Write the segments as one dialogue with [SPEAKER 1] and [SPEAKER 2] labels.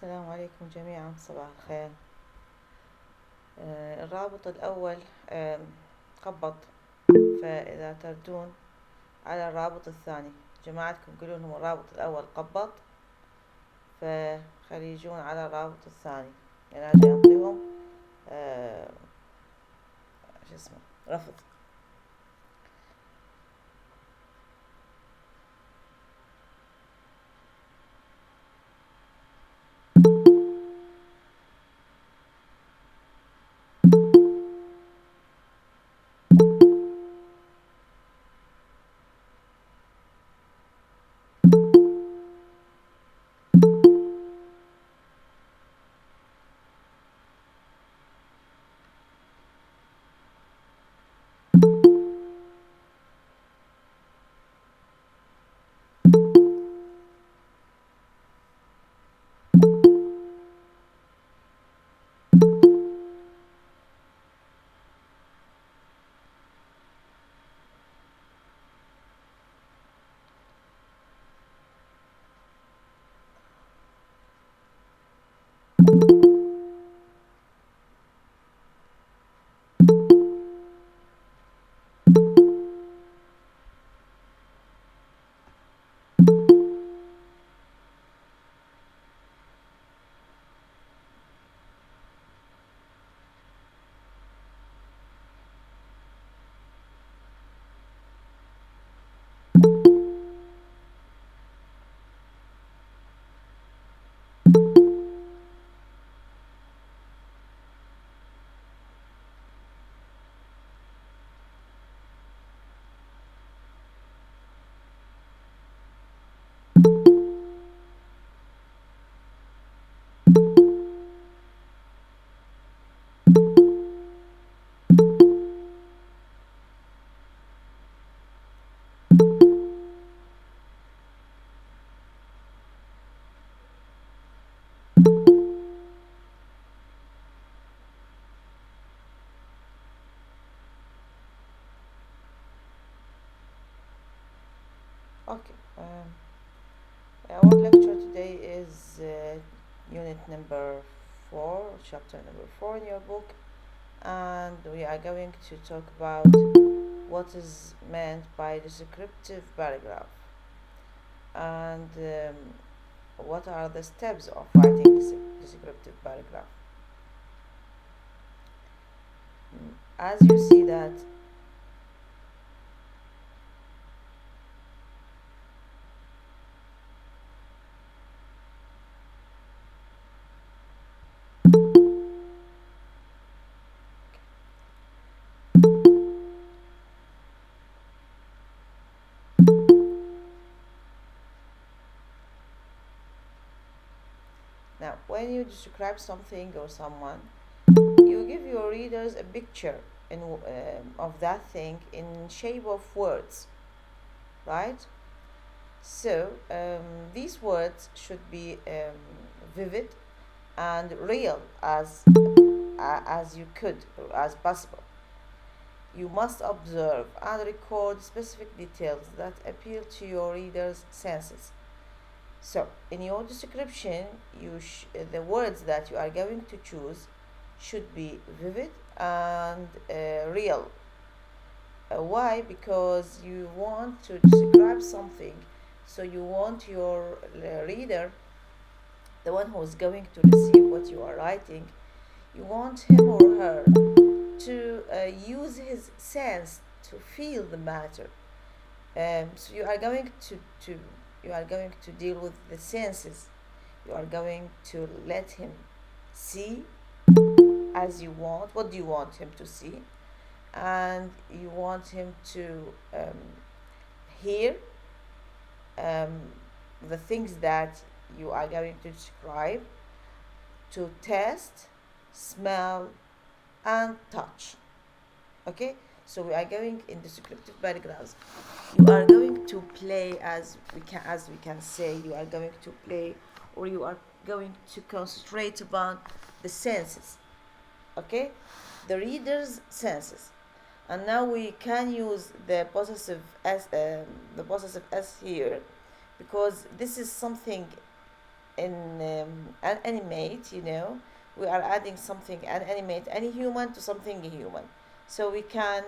[SPEAKER 1] السلام عليكم جميعا، صباح الخير. الرابط الأول خبط، فإذا تردون على الرابط الثاني، جماعتكم يقولون هو الرابط الأول خبط، فخلي يجون على الرابط الثاني، يعني أجي أعطيهم شو اسمه رفض. Okay, our lecture today is unit number 4, chapter number 4 in your book, and we are going to talk about what is meant by descriptive paragraph and what are the steps of writing descriptive paragraph. As you see that now, when you describe something or someone, you give your readers a picture of that thing in shape of words, right? So these words should be vivid and real as you could or as possible. You must observe and record specific details that appeal to your readers' senses. So, in your description, the words that you are going to choose should be vivid and real. Why? Because you want to describe something, so you want your reader, the one who is going to receive what you are writing, you want him or her to use his sense to feel the matter. So you are going to deal with the senses. You are going to let him see as you want. What do you want him to see? And you want him to hear the things that you are going to describe, to taste, smell, and touch. Okay, so we are going in descriptive paragraphs. You are going to play, as we can say, you are going to play, or you are going to concentrate upon the senses. Okay, the reader's senses. And now we can use the possessive s here, because this is something animate, we are adding something and animate any human to something human. So we can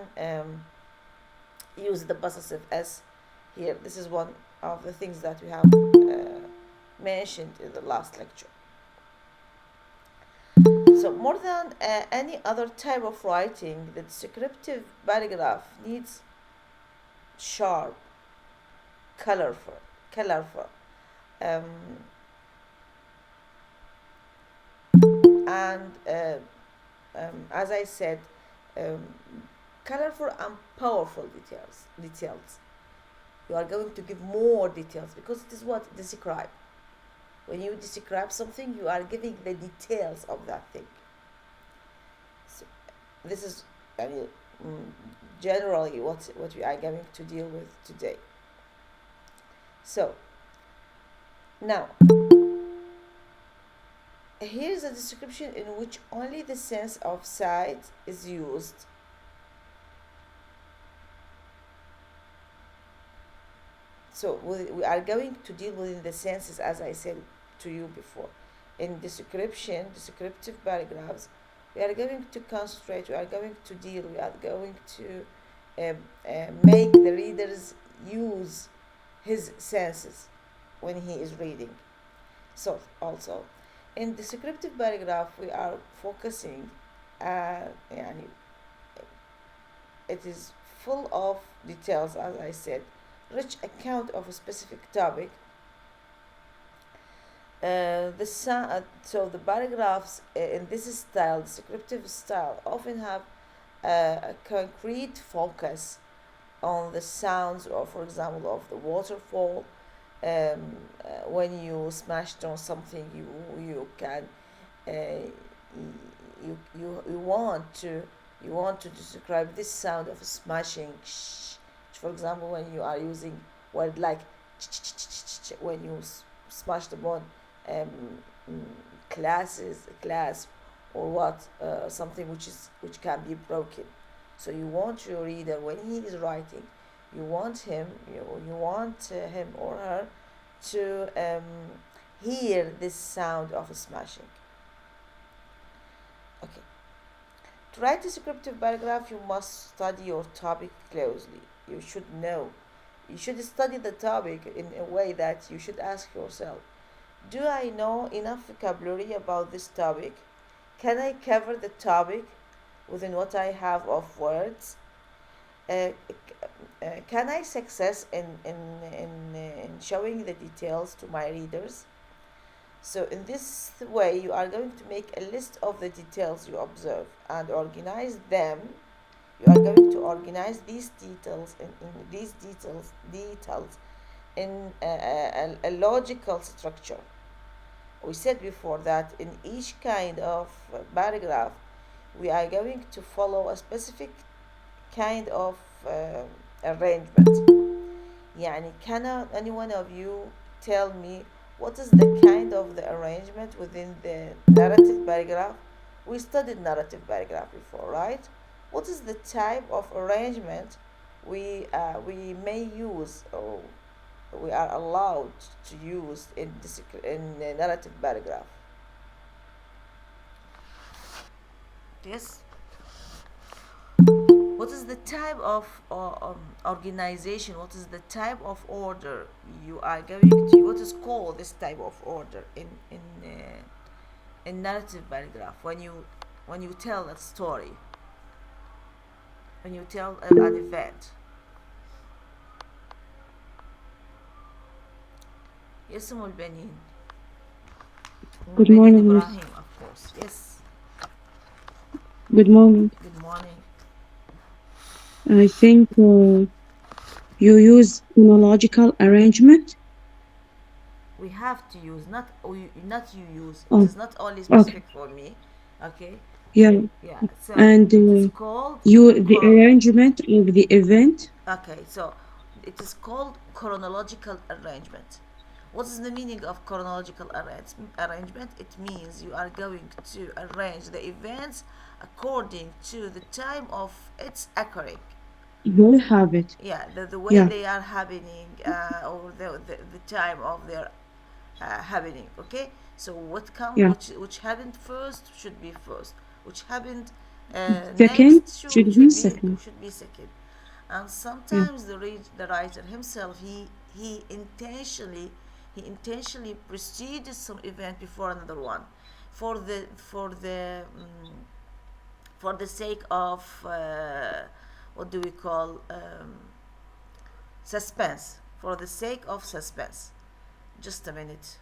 [SPEAKER 1] use the possessive s here. This is one of the things that we have mentioned in the last lecture. So more than any other type of writing, the descriptive paragraph needs sharp, colorful, um, and as I said, um, colorful and powerful details. You are going to give more details because it is what describe. When you describe something, you are giving the details of that thing. So this is generally what we are going to deal with today. So now here's a description in which only the sense of sight is used. So we are going to deal within the senses, as I said to you before. In descriptive paragraphs, we are going to concentrate, we are going to make the readers use his senses when he is reading. So also, in descriptive paragraph, we are focusing, it is full of details, as I said, rich account of a specific topic. So the paragraphs in this style, descriptive style, often have a concrete focus on the sounds, or for example, of the waterfall. When you smashed on something, you can you want to describe this sound of smashing. For example, when you are using word like when you smashed upon glass, or what, something which can be broken. So you want your reader, when he is writing, you want him or her to hear this sound of smashing. Okay. To write a descriptive paragraph, you must study your topic closely. You should study the topic in a way that you should ask yourself, do I know enough vocabulary about this topic? Can I cover the topic within what I have of words? Can I success in showing the details to my readers? So in this way, you are going to make a list of the details you observe and organize them. You are going to organize these details in a logical structure. We said before that in each kind of paragraph, we are going to follow a specific kind of arrangement. Can any one of you tell me what is the kind of the arrangement within the narrative paragraph? We studied narrative paragraph before, right? What is the type of arrangement we may use, or we are allowed to use in the narrative paragraph? Yes. What is the type of organization? What is the type of order you are going to? What is called this type of order in narrative paragraph? When you tell a story, when you tell an event. Yes, أم البنين.
[SPEAKER 2] Good morning, Miss.
[SPEAKER 1] Ibrahim, of course. Yes.
[SPEAKER 2] Good morning.
[SPEAKER 1] Good morning.
[SPEAKER 2] I think you use chronological arrangement.
[SPEAKER 1] We have to use, not you use.
[SPEAKER 2] Oh,
[SPEAKER 1] It is not only specific
[SPEAKER 2] okay.
[SPEAKER 1] for me. Okay.
[SPEAKER 2] Yeah.
[SPEAKER 1] Yeah. So
[SPEAKER 2] And
[SPEAKER 1] it is called
[SPEAKER 2] the arrangement of the event.
[SPEAKER 1] Okay, so it is called chronological arrangement. What is the meaning of chronological arrangement? It means you are going to arrange the events according to the time of its occurring.
[SPEAKER 2] You have it.
[SPEAKER 1] Yeah, the way
[SPEAKER 2] Yeah.
[SPEAKER 1] they are happening, or the time of their happening. Okay, so
[SPEAKER 2] Yeah.
[SPEAKER 1] which happened first should be first, which happened
[SPEAKER 2] Second
[SPEAKER 1] next
[SPEAKER 2] should be second.
[SPEAKER 1] should be second. And
[SPEAKER 2] Yeah.
[SPEAKER 1] sometimes the writer himself, he intentionally preceded some event before another one, for the for the sake of what do we call suspense, for the sake of suspense. Just a minute.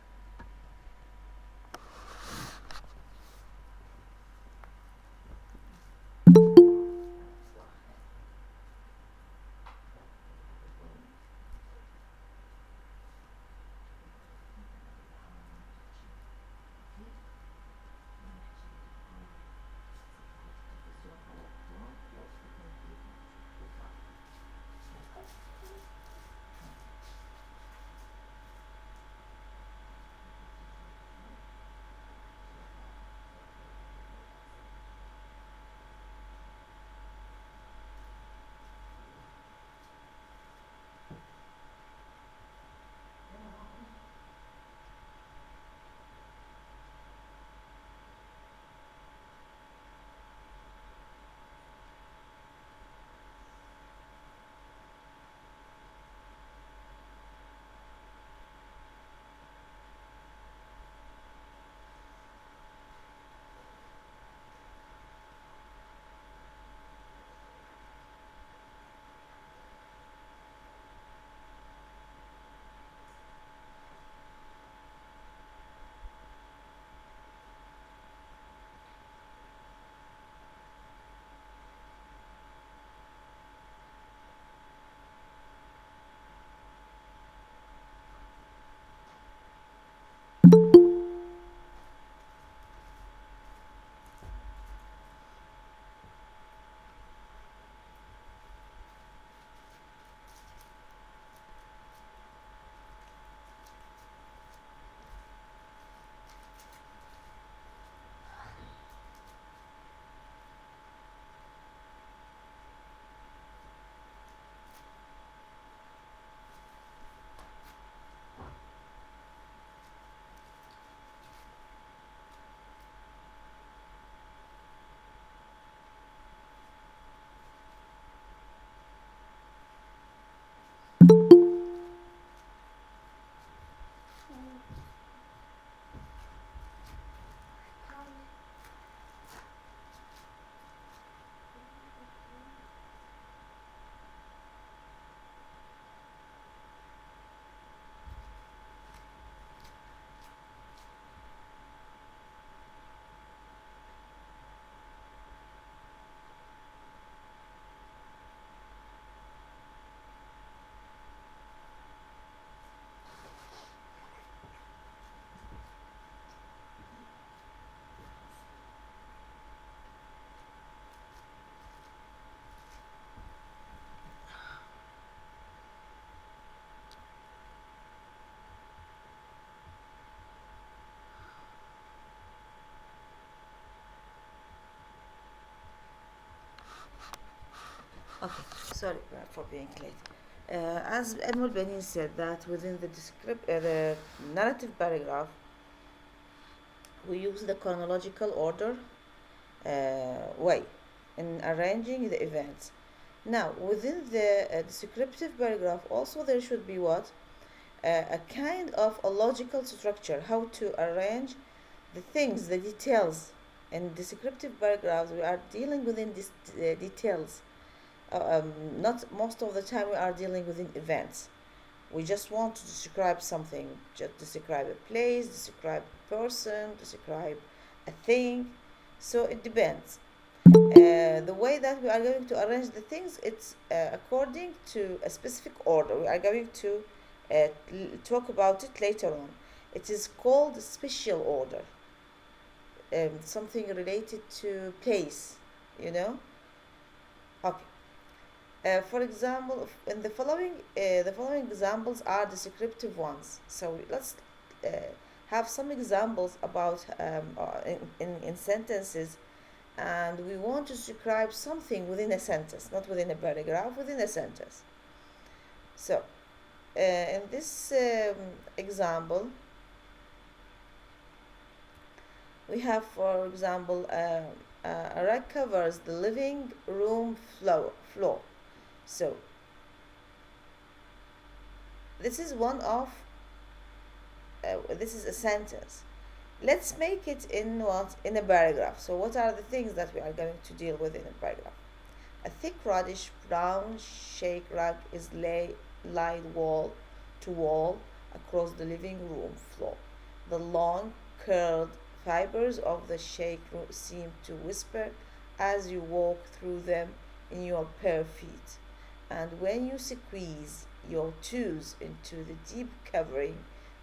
[SPEAKER 1] Okay, sorry for being late. As Edmund Benin said, that within the narrative paragraph, we use the chronological order way in arranging the events. Now, within the descriptive paragraph, also there should be what? A kind of a logical structure, how to arrange the things, the details. In descriptive paragraphs, we are dealing within these details. Not most of the time we are dealing with events. We just want to describe something, just describe a place, describe a person, describe a thing. So it depends. The way that we are going to arrange the things, it's according to a specific order. We are going to talk about it later on. It is called special order, something related to place, you know. Okay. For example, in the following examples are descriptive ones. So let's uh, have some examples about in sentences, and we want to describe something within a sentence, not within a paragraph, within a sentence. So in this example, We have, for example, a rug covers the living room floor. So this is this is a sentence. Let's make it in a paragraph. So what are the things that we are going to deal with in a paragraph? A thick reddish brown shake rug is laid wall to wall across the living room floor. The long curled fibers of the shake seem to whisper as you walk through them in your bare feet. And when you squeeze your toes into the deep covering,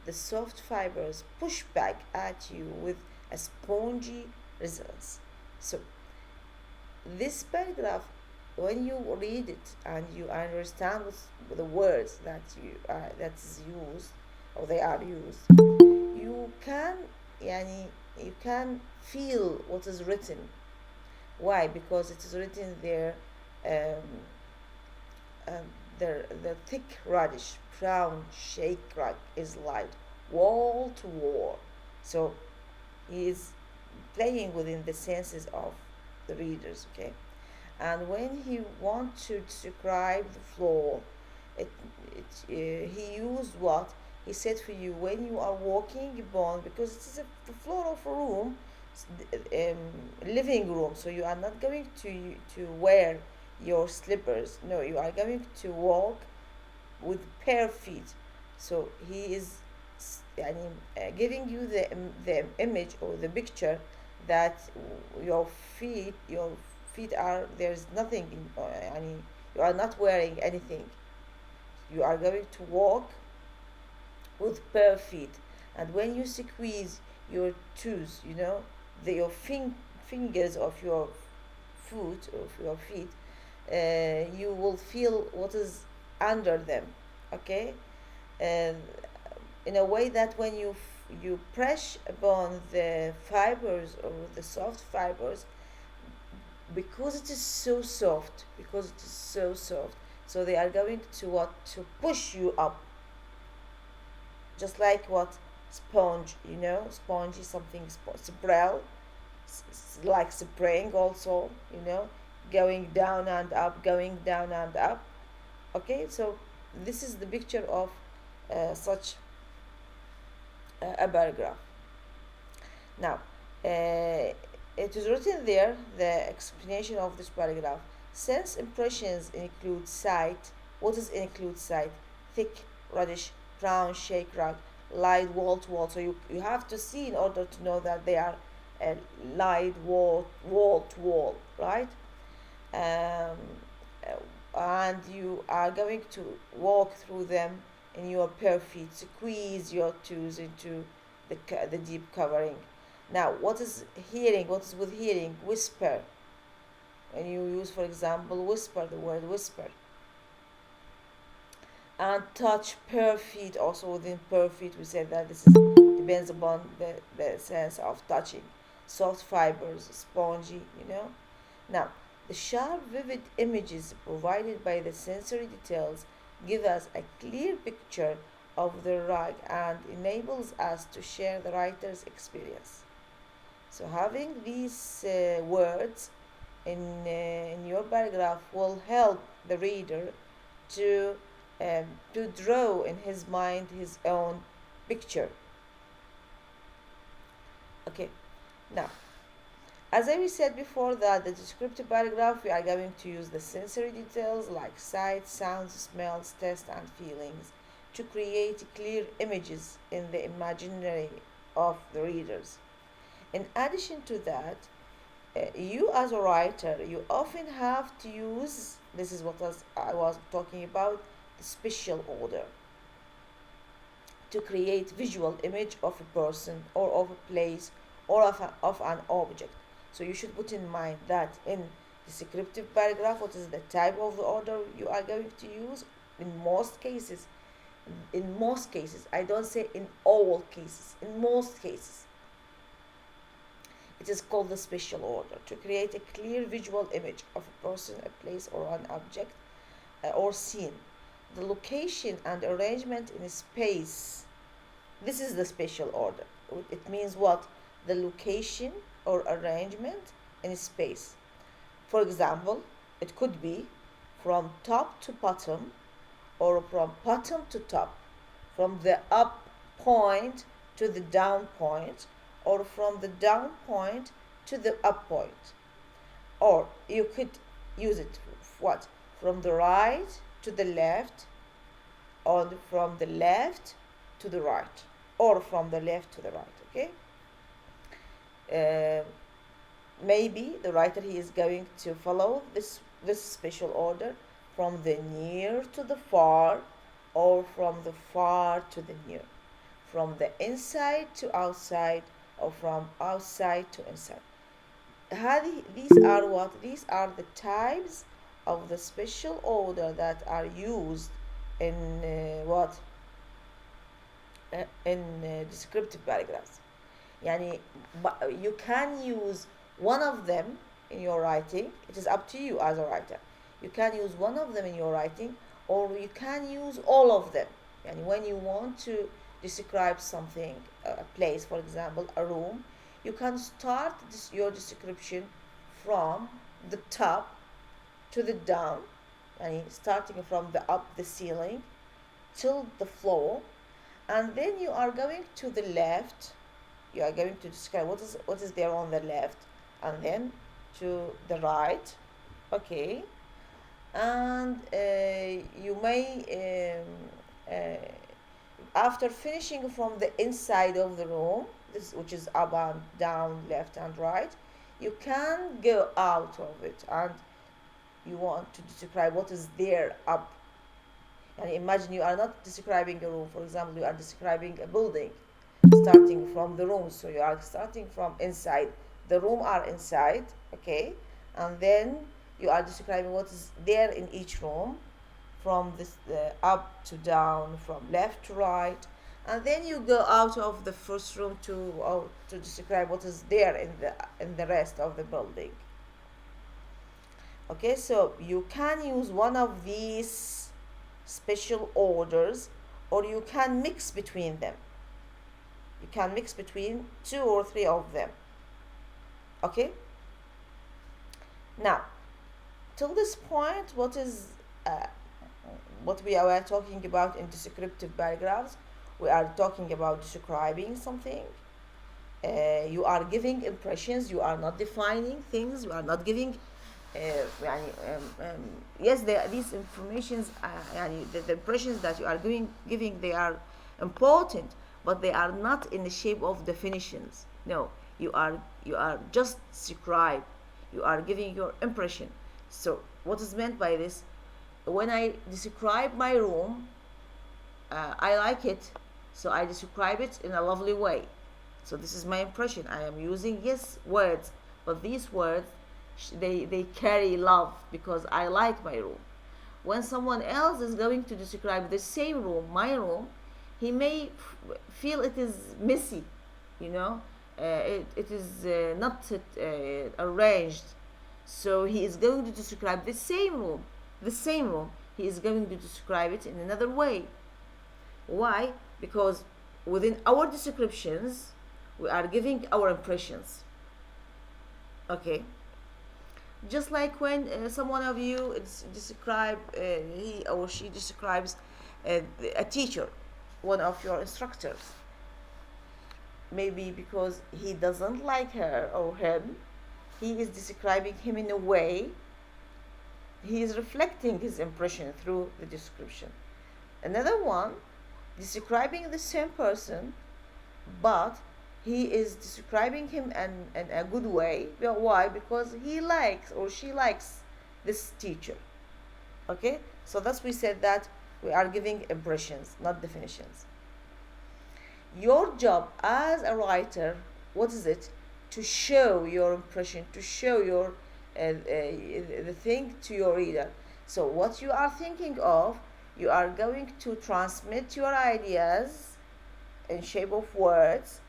[SPEAKER 1] the soft fibers push back at you with a spongy resonance. So, this paragraph, when you read it and you understand the words that's used or they are used, you can you can feel what is written. Why? Because it is written there. Um, um, the thick reddish brown shake rug is light wall to wall. So he is playing within the senses of the readers, okay? And when he wants to describe the floor, it, he used what? He said for you when you are walking upon, because it is the floor of a room, living room, so you are not going to wear your slippers. No, you are going to walk with bare feet. So he is giving you the image or the picture that your feet are there's nothing you are not wearing anything. You are going to walk with bare feet, and when you squeeze your toes, your fingers of your foot of your feet, you will feel what is under them, okay? And in a way that when you press upon the fibers or the soft fibers, because it is so soft, so they are going to push you up, just like what sponge, sponge is something sprawl, like spraying also, going down and up, going down and up. Okay, so this is the picture of such a paragraph. Now, it is written there, the explanation of this paragraph. Sense impressions include sight. What does include sight? Thick, reddish, brown shake rug, light wall to wall. So you have to see in order to know that they are light wall to wall, right? Um, and you are going to walk through them in your bare feet. Squeeze your toes into the deep covering. Now, what is hearing? What is with hearing? Whisper. When you use, for example, whisper, the word whisper. And touch, bare feet. Also within bare feet, we said that this is depends upon the sense of touching. Soft fibers, spongy. Now, the sharp, vivid images provided by the sensory details give us a clear picture of the rug and enables us to share the writer's experience. So having these words in your paragraph will help the reader to draw in his mind his own picture. Okay, now as I said before that the descriptive paragraph we are going to use the sensory details like sight, sounds, smells, taste and feelings to create clear images in the imaginary of the readers. In addition to that, you as a writer, you often have to use, this is what I was talking about, the special order to create visual image of a person or of a place or of an object. So you should put in mind that in descriptive paragraph, what is the type of the order you are going to use? In most cases, I don't say in all cases, in most cases, it is called the special order to create a clear visual image of a person, a place, or an object or scene. The location and arrangement in space. This is the special order. It means what? the location or arrangement in space. For example, it could be from top to bottom, or from bottom to top, from the up point to the down point, or from the down point to the up point. Or you could use it what? From the right to the left, or from the left to the right, or from the left to the right. Okay. Uh, Maybe the writer he is going to follow this special order from the near to the far, or from the far to the near, from the inside to outside, or from outside to inside. These are what? These are the types of the special order that are used in descriptive paragraphs. يعني you can use one of them in your writing. It is up to you as a writer. You can use one of them in your writing, or you can use all of them. And when you want to describe something, a place, for example, a room, you can start your description from the top to the down, and starting from the up, the ceiling, till the floor, and then you are going to the left. You are going to describe what is there on the left, and then to the right. Okay. And you may after finishing from the inside of the room, which is up and down, left and right, you can go out of it, and you want to describe what is there up. And imagine you are not describing a room. For example, you are describing a building, starting from the room. So you are starting from inside. The room are inside, okay? And then you are describing what is there in each room, from this up to down, from left to right. And then you go out of the first room to describe what is there in the rest of the building. Okay, so you can use one of these special orders, or you can mix between them. You can mix between 2 or 3 of them. Okay. Now, till this point, what we are talking about in descriptive paragraphs? We are talking about describing something. You are giving impressions. You are not defining things. You are not giving. Yes, these informations, the impressions that you are giving, they are important, but they are not in the shape of definitions. No, you are just describe. You are giving your impression. So what is meant by this? When I describe my room, I like it, so I describe it in a lovely way. So this is my impression. I am using, yes, words, but these words, they carry love, because I like my room. When someone else is going to describe the same room, my room, he may feel it is messy, it is not arranged. So he is going to describe the same room. He is going to describe it in another way. Why? Because within our descriptions, we are giving our impressions. Okay. Just like when someone of you he or she describes a teacher, one of your instructors. Maybe because he doesn't like her or him, he is describing him in a way. He is reflecting his impression through the description. Another one, describing the same person, but he is describing him in a good way. Why? Because he likes or she likes this teacher. Okay? So thus we said that we are giving impressions, not definitions. Your job as a writer, what is it? To show your impression, to show your the thing to your reader. So what you are thinking of, you are going to transmit your ideas in shape of words,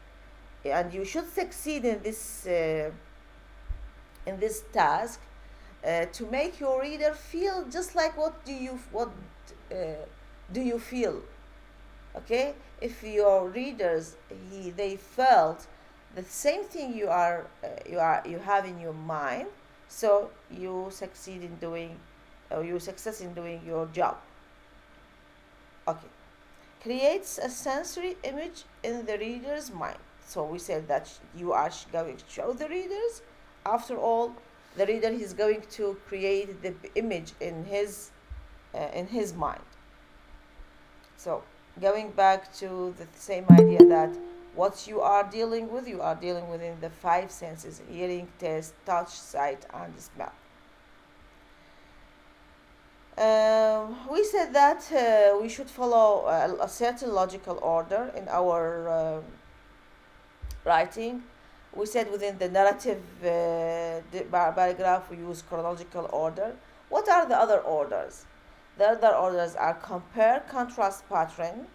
[SPEAKER 1] and you should succeed in this task to make your reader feel just like what do you feel. Okay, if your readers they felt the same thing you have in your mind, so you succeed in doing, or you success in doing your job. Okay. Creates a sensory image in the reader's mind. So we said that you are going to show the readers. After all, the reader is going to create the image in his mind. So going back to the same idea that what you are dealing within the five senses: hearing, taste, touch, sight, and smell. We said that we should follow a certain logical order in our writing. We said within the narrative paragraph we use chronological order. What are the other orders? The other orders are compare, contrast, pattern,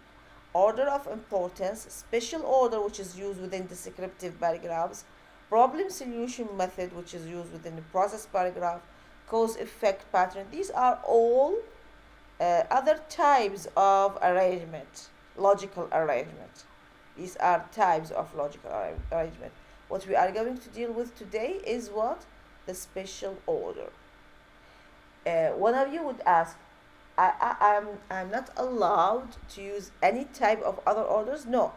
[SPEAKER 1] order of importance, special order, which is used within descriptive paragraphs, problem solution method, which is used within the process paragraph, cause effect pattern. These are all other types of arrangement, logical arrangement. These are types of logical arrangement. What we are going to deal with today is what? The special order. One of you would ask, I'm not allowed to use any type of other orders. No,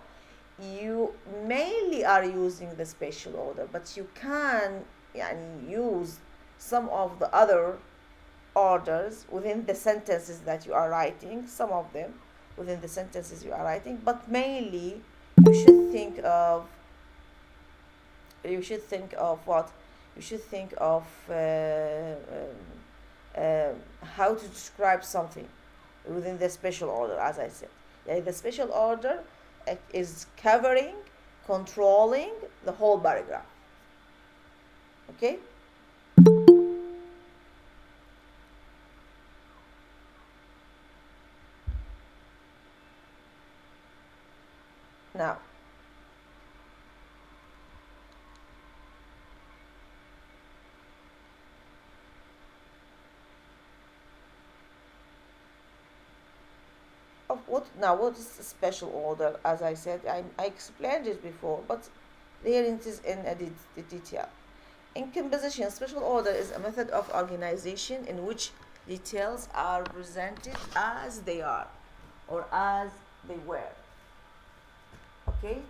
[SPEAKER 1] you mainly are using the special order, but you can use some of the other orders within the sentences that you are writing, some of them within the sentences you are writing, but mainly you should think of what? You should think of how to describe something within the special order, as I said. The special order is covering, controlling the whole paragraph. Okay? Now, what is the special order? As I said, I explained it before, but here it is in a detail. In composition, special order is a method of organization in which details are presented as they are or as they were. Okay?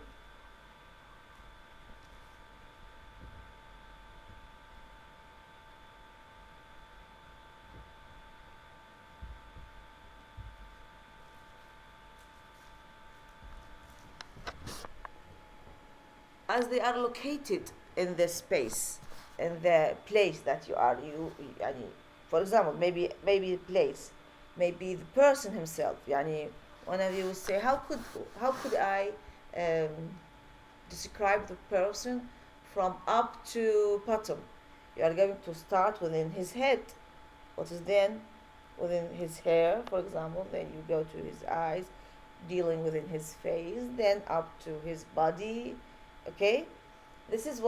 [SPEAKER 1] As they are located in the space, in the place that for example, maybe the place, maybe the person himself. One of you will say, how could I um, describe the person from up to bottom? You are going to start within his head. What is then within his hair, for example? Then you go to his eyes, dealing within his face, then up to his body. Okay, this is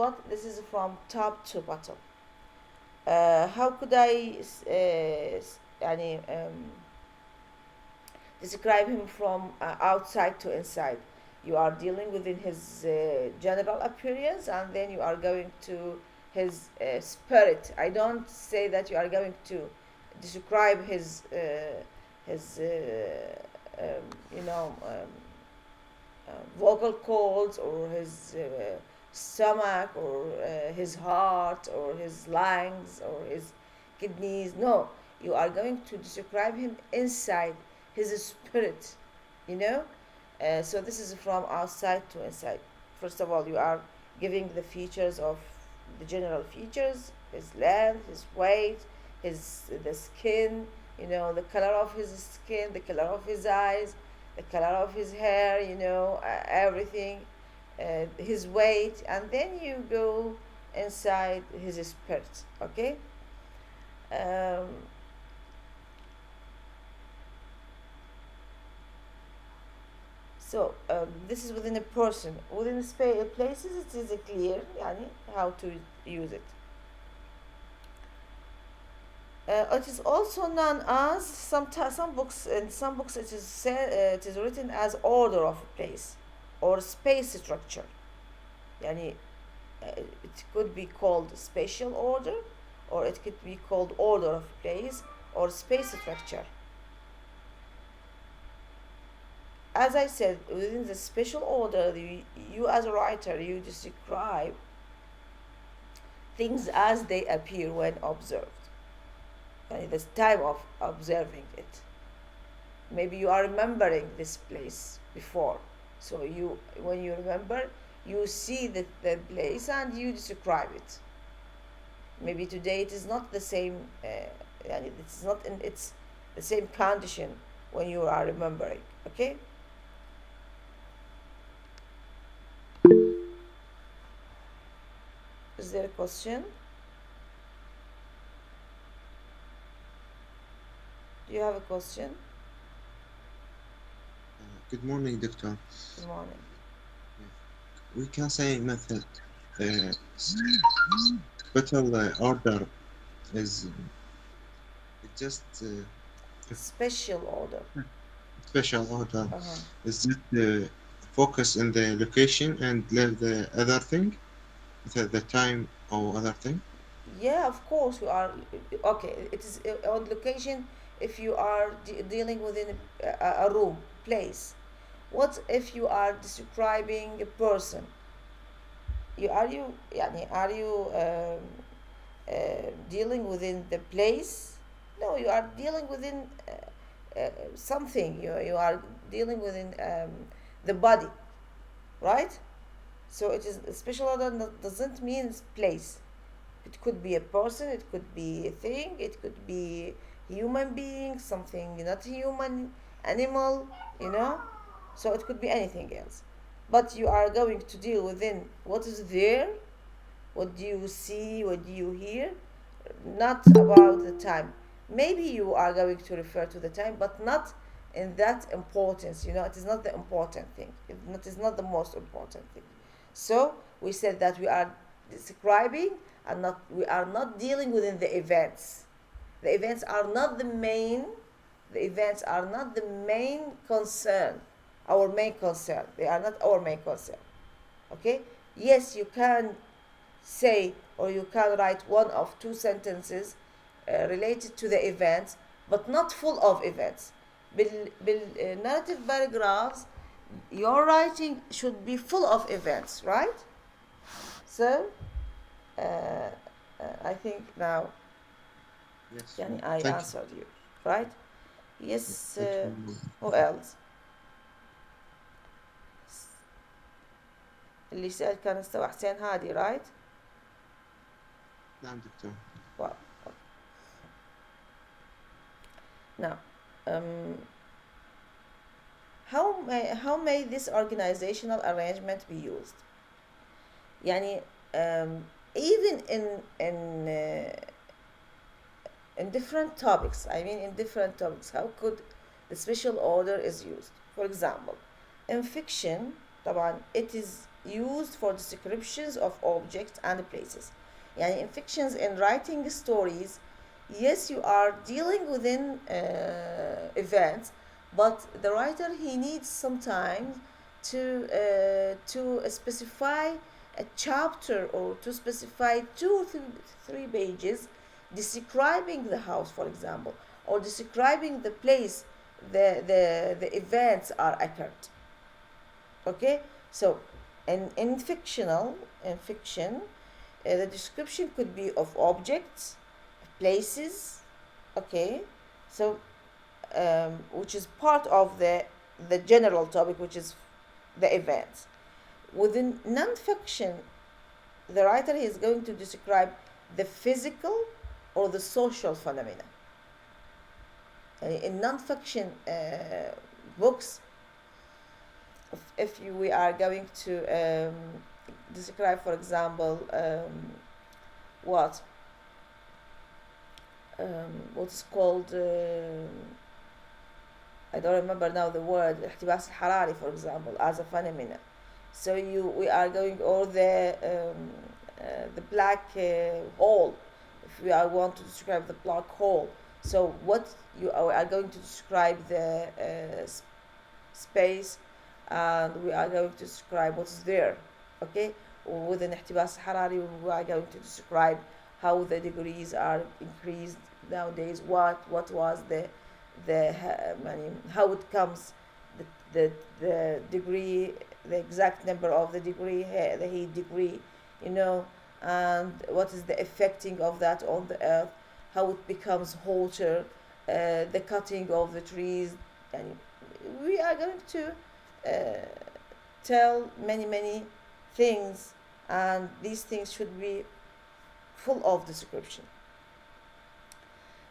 [SPEAKER 1] from top to bottom. How could I describe him from outside to inside? You are dealing within his general appearance, and then you are going to his spirit. I don't say that you are going to describe his you know vocal cords, or his stomach, or his heart, or his lungs, or his kidneys. No, you are going to describe him inside, his spirit. You know, so this is from outside to inside. First of all, you are giving the features of the general features: his length, his weight, the skin. The color of his skin, the color of his eyes, the color of his hair, everything, his weight, and then you go inside his spirit. Okay. um, this is within a person. Within the places, it is clear how to use it. It is also known as some books. In some books, it is written as order of place or space structure. يعني it could be called spatial order, or it could be called order of place or space structure. As I said, within the spatial order, you as a writer, you describe things as they appear when observed. The time of observing it. Maybe you are remembering this place before, so when you remember, you see the place and you describe it. Maybe today it is not the same, it's not in its the same condition when you are remembering. Okay. Is there a question? Do you have a question?
[SPEAKER 3] Good morning, Doctor.
[SPEAKER 1] Good morning.
[SPEAKER 3] We can say method special order is just
[SPEAKER 1] Special order.
[SPEAKER 3] special order
[SPEAKER 1] Uh-huh.
[SPEAKER 3] is just focus on the location and leave the other thing, the time or other thing.
[SPEAKER 1] Yeah, of course you are. Okay, it is on location. If you are dealing within a room, place. What if you are describing a person? Are you dealing within the place? No, you are dealing within something. You are dealing within the body, right? So it is special order doesn't mean place. It could be a person, it could be a thing, it could be human being, something not human, animal, you know. So it could be anything else. But you are going to deal within what is there, what do you see, what do you hear, not about the time. Maybe you are going to refer to the time, but not in that importance. It is not the important thing. It is not the most important thing. So we said that we are describing and we are not dealing within the events. The events are not the main. The events are not the main concern. Our main concern. They are not our main concern. Okay. Yes, you can say, or you can write one of two sentences related to the events, but not full of events. Narrative paragraphs, your writing should be full of events, right? So I think now
[SPEAKER 3] Yes.
[SPEAKER 1] I
[SPEAKER 3] Thank you.
[SPEAKER 1] answered you, right? Yes.
[SPEAKER 3] Thank you.
[SPEAKER 1] Who else? اللي سأل كان استوى حسين هادي, right?
[SPEAKER 3] نعم دكتور.
[SPEAKER 1] Well, now, how may this organizational arrangement be used? يعني even in different topics. I mean, in different topics, how could the special order is used? For example, in fiction, طبعا, it is used for descriptions of objects and places. يعني in fictions, in writing stories, yes, you are dealing within events, but the writer, he needs sometimes to specify a chapter, or to specify 2 or 3 pages describing the house, for example, or describing the place the events are occurred. Okay, so in fiction, the description could be of objects, places. Okay, so which is part of the general topic, which is the events. Within non-fiction, the writer is going to describe the physical or the social phenomena. In non-fiction books, if we are going to describe, for example, what is called, I don't remember now the word, احتباس الحراري, for example, as a phenomena. So we are going, or the black hole, if we are want to describe the black hole. So what you are going to describe the space, and we are going to describe what's there. Okay, within احتباس حراري, we are going to describe how the degrees are increased nowadays, what was how it comes, the, the, the degree, the exact number of the degree, the heat degree, and what is the affecting of that on the earth, how it becomes hotter, the cutting of the trees, and we are going to tell many things, and these things should be full of description.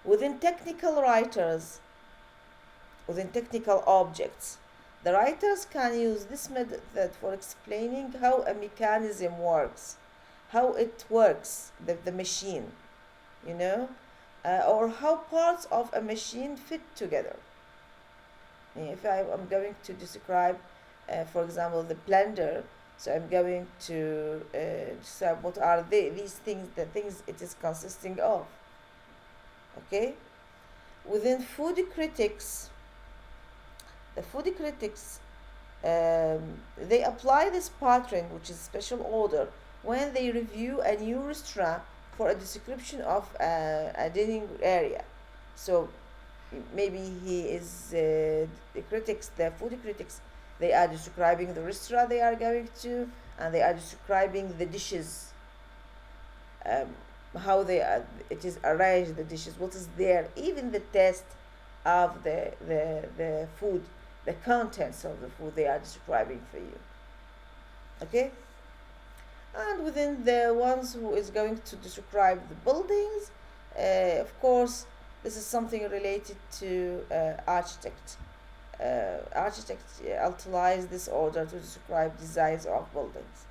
[SPEAKER 1] Within technical objects, the writers can use this method for explaining how a mechanism works, how it works, the machine, or how parts of a machine fit together. If I'm going to describe, for example, the blender, so I'm going to describe what are these things, the things it is consisting of. Okay? Within food critics, the food critics, they apply this pattern, which is special order, when they review a new restaurant for a description of a dining area. So maybe the food critics, they are describing the restaurant they are going to, and they are describing the dishes, how it is arranged, the dishes, what is there, even the taste of the food, the contents of the food they are describing for you. Okay? And within the ones who is going to describe the buildings, of course, this is something related to architect. Architects utilize this order to describe designs of buildings.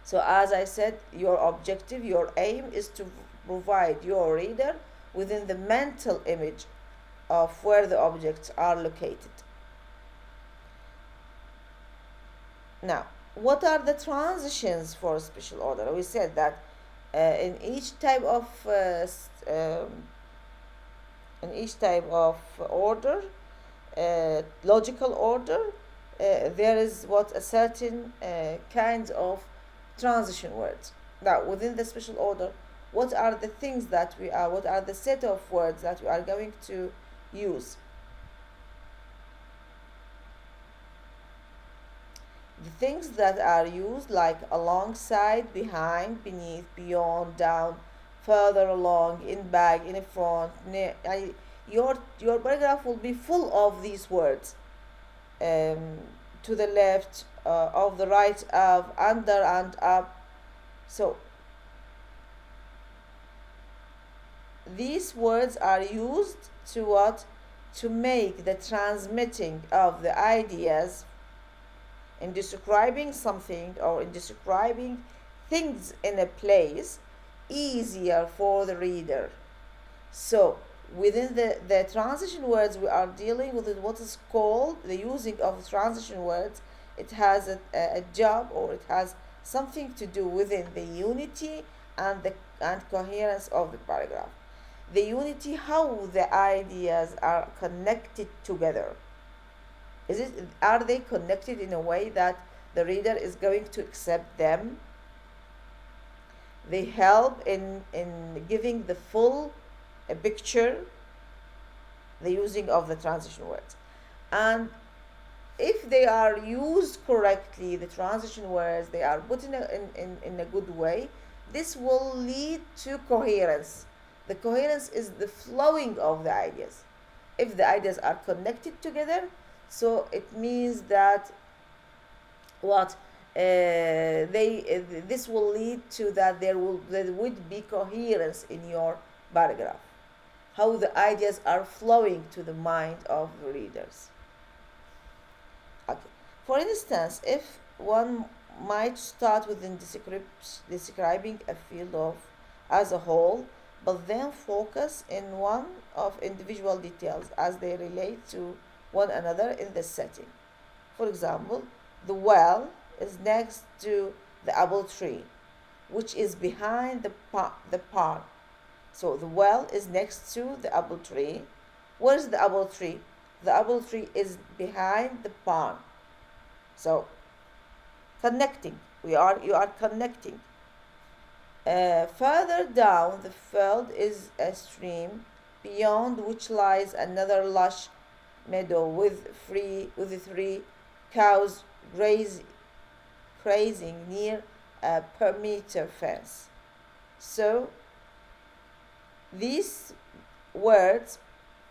[SPEAKER 1] So as I said, your objective, your aim is to provide your reader within the mental image of where the objects are located. Now, what are the transitions for special order? We said that in each type of order, logical order, there is a certain kinds of transition words. Now, within the special order, what are the set of words that we are going to use? The things that are used, like alongside, behind, beneath, beyond, down, further along, in back, in front, near. Your paragraph will be full of these words. To the left, of the right, of, under and up. So these words are used to what? To make the transmitting of the ideas in describing something, or in describing things in a place, easier for the reader. So within the transition words, we are dealing with what is called the using of transition words. It has a job, or it has something to do within the unity and coherence of the paragraph. The unity, how the ideas are connected together. Are they connected in a way that the reader is going to accept them? They help in giving the full picture, the using of the transition words. And if they are used correctly, the transition words, they are put in a good way, this will lead to coherence. The coherence is the flowing of the ideas. If the ideas are connected together, so it means that this will lead to that there would be coherence in your paragraph. How the ideas are flowing to the mind of the readers. Okay. For instance, if one might start with describing a field as a whole, but then focus in one of individual details as they relate to one another in the setting. For example, the well is next to the apple tree, which is behind the pond. So the well is next to the apple tree. Where's the apple tree? The apple tree is behind the pond. So connecting. You are connecting. Further down the field is a stream, beyond which lies another lush meadow with three cows grazing near a perimeter fence. So these words,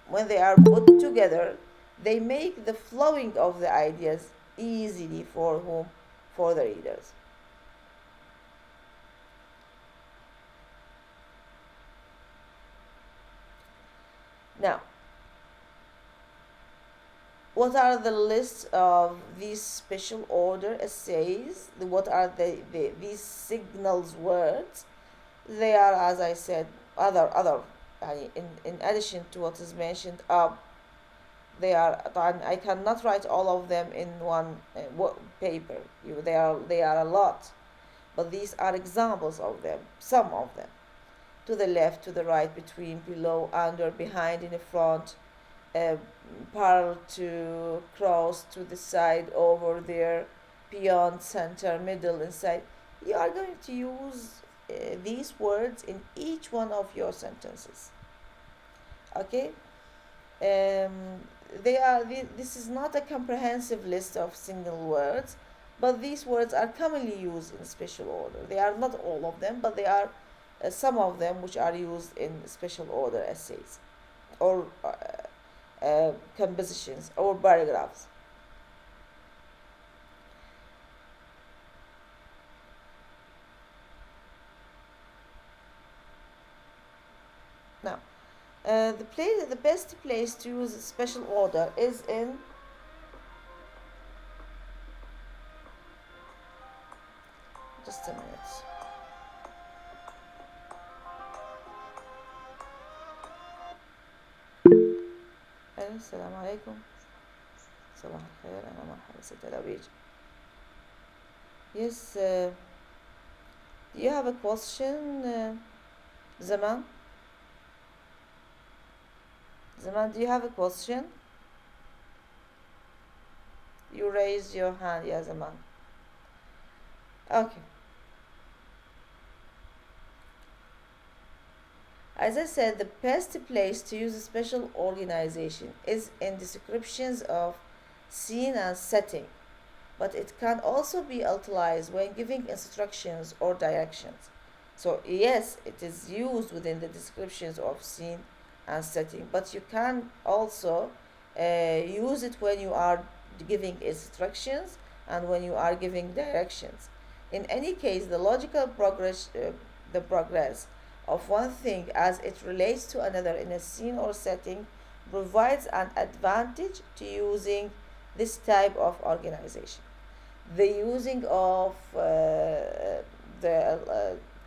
[SPEAKER 1] when they are put together, they make the flowing of the ideas easily for whom? For the readers. Now, what are the lists of these special order essays? What are these signals words? They are, as I said, other in addition to what is mentioned up. They are, I cannot write all of them in one paper. They are a lot, but these are examples of them. Some of them: to the left, to the right, between, below, under, behind, in the front, uh, parallel to, cross, to the side, over, there, beyond, center, middle, inside. You are going to use these words in each one of your sentences. Okay. This is not a comprehensive list of single words, but these words are commonly used in special order. They are not all of them, but they are some of them which are used in special order essays or compositions or paragraphs. Now, the best place to use special order is in just a minute. السلام عليكم. صباح الخير. أنا مرحبا ست الأويج. Yes, do you have a question, Zaman? Zaman, do you have a question? You raised your hand, yeah, Zaman. Okay. As I said, the best place to use a special organization is in descriptions of scene and setting, but it can also be utilized when giving instructions or directions. So yes, it is used within the descriptions of scene and setting, but you can also use it when you are giving instructions and when you are giving directions. In any case, the progress of one thing as it relates to another in a scene or setting provides an advantage to using this type of organization. The using of the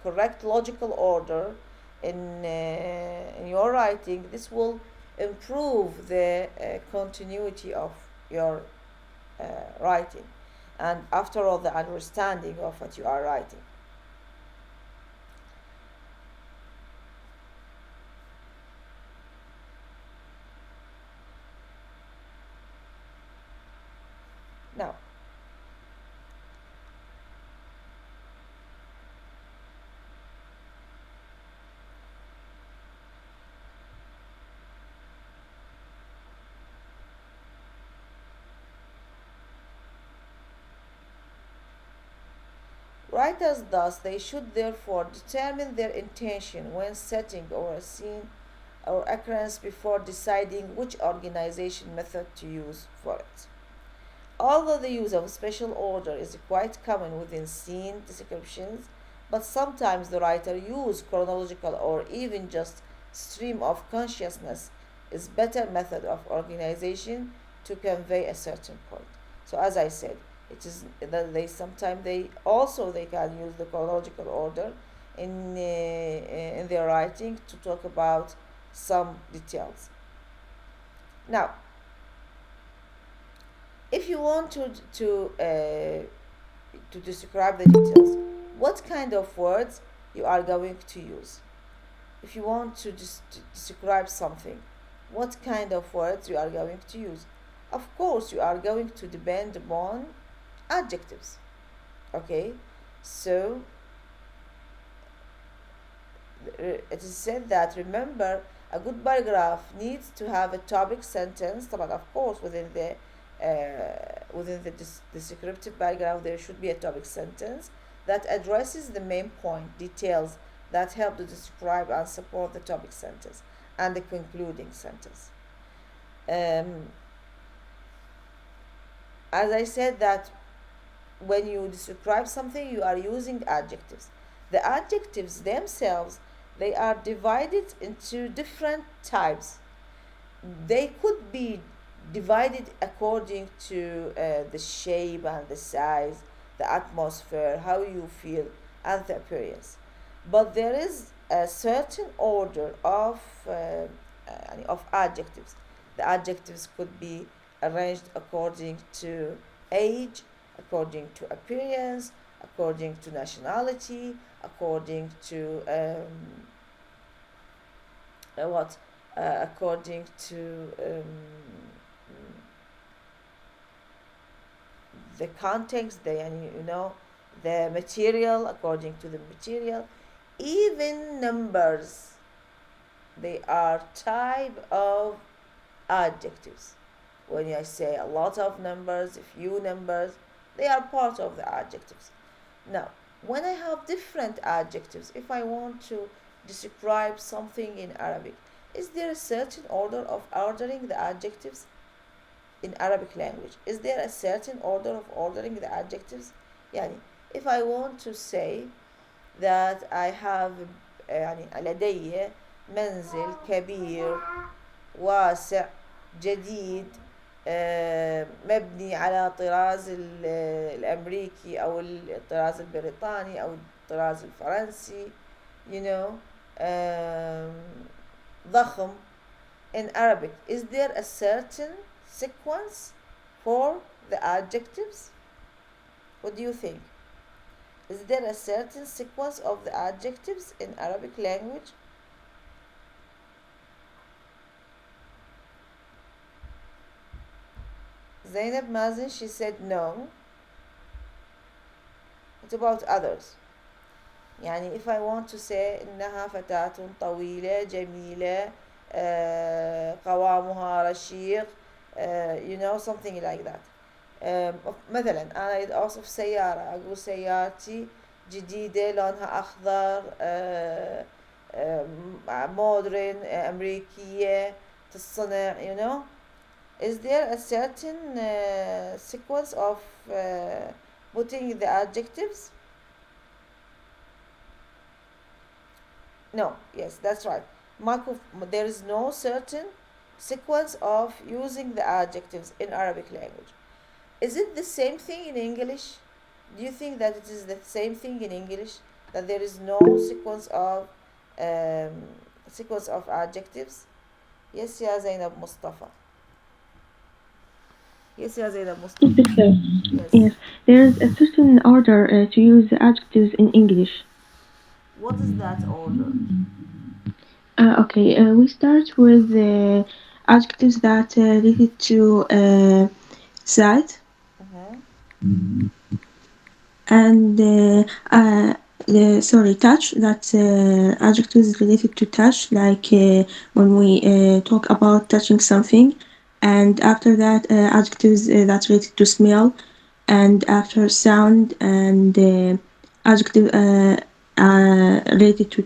[SPEAKER 1] correct logical order in your writing, this will improve the continuity of your writing, and after all, the understanding of what you are writing. Now, writers thus they should therefore determine their intention when setting or a scene or occurrence before deciding which organization method to use for it. Although the use of special order is quite common within scene descriptions, but sometimes the writer uses chronological or even just stream of consciousness is better method of organization to convey a certain point. So as I said, it is that they sometimes they can use the chronological order in their writing to talk about some details. Now, if you want to describe the details, what kind of words you are going to use? If you want to describe something, what kind of words you are going to use? Of course, you are going to depend upon adjectives. Okay, so it is said that, remember, a good paragraph needs to have a topic sentence. طبعا of course within the descriptive paragraph there should be a topic sentence that addresses the main point, details that help to describe and support the topic sentence, and the concluding sentence. um, as I said that when you describe something you are using adjectives. The adjectives themselves, they are divided into different types. They could be divided according to the shape and the size, the atmosphere, how you feel, and the appearance. But there is a certain order of adjectives. The adjectives could be arranged according to age, according to appearance, according to nationality, according to what according to the context, the material, according to the material. Even numbers, they are type of adjectives. When I say a lot of numbers, a few numbers, they are part of the adjectives. Now, when I have different adjectives, if I want to describe something in Arabic, is there a certain order of ordering the adjectives in Arabic language? Is there a certain order of ordering the adjectives? يعني if I want to say that I have لدي منزل كبير واسع جديد مبني على طراز الأمريكي أو الطراز البريطاني أو الطراز الفرنسي, you know, ضخم. In Arabic, is there a certain sequence for the adjectives? What do you think? Is there a certain sequence of the adjectives in Arabic language? Zainab Mazin, she said no. What about others? يعني if I want to say إنها فتاة طويلة جميلة قوامها رشيق, something like that. مثلا أنا أوصف سيارة, أقول سيارتي جديدة لونها أخضر مودرن أمريكية تصنع, is there a certain sequence of putting the adjectives? No, yes, that's right. There is no certain sequence of using the adjectives in Arabic language. Is it the same thing in English? Do you think that it is the same thing in English? That there is no um, sequence of adjectives? Yes, ya Zainab Mustafa. Yes, ya Zainab Mustafa.
[SPEAKER 2] Yes,
[SPEAKER 1] Yes.
[SPEAKER 2] yes. There is a certain order to use the adjectives in English.
[SPEAKER 1] What is that order?
[SPEAKER 2] Okay, we start with the adjectives that related to sight
[SPEAKER 1] Mm-hmm.
[SPEAKER 2] and touch. That adjectives related to touch, like when we talk about touching something, and after that adjectives that related to smell, and after sound, and adjective related to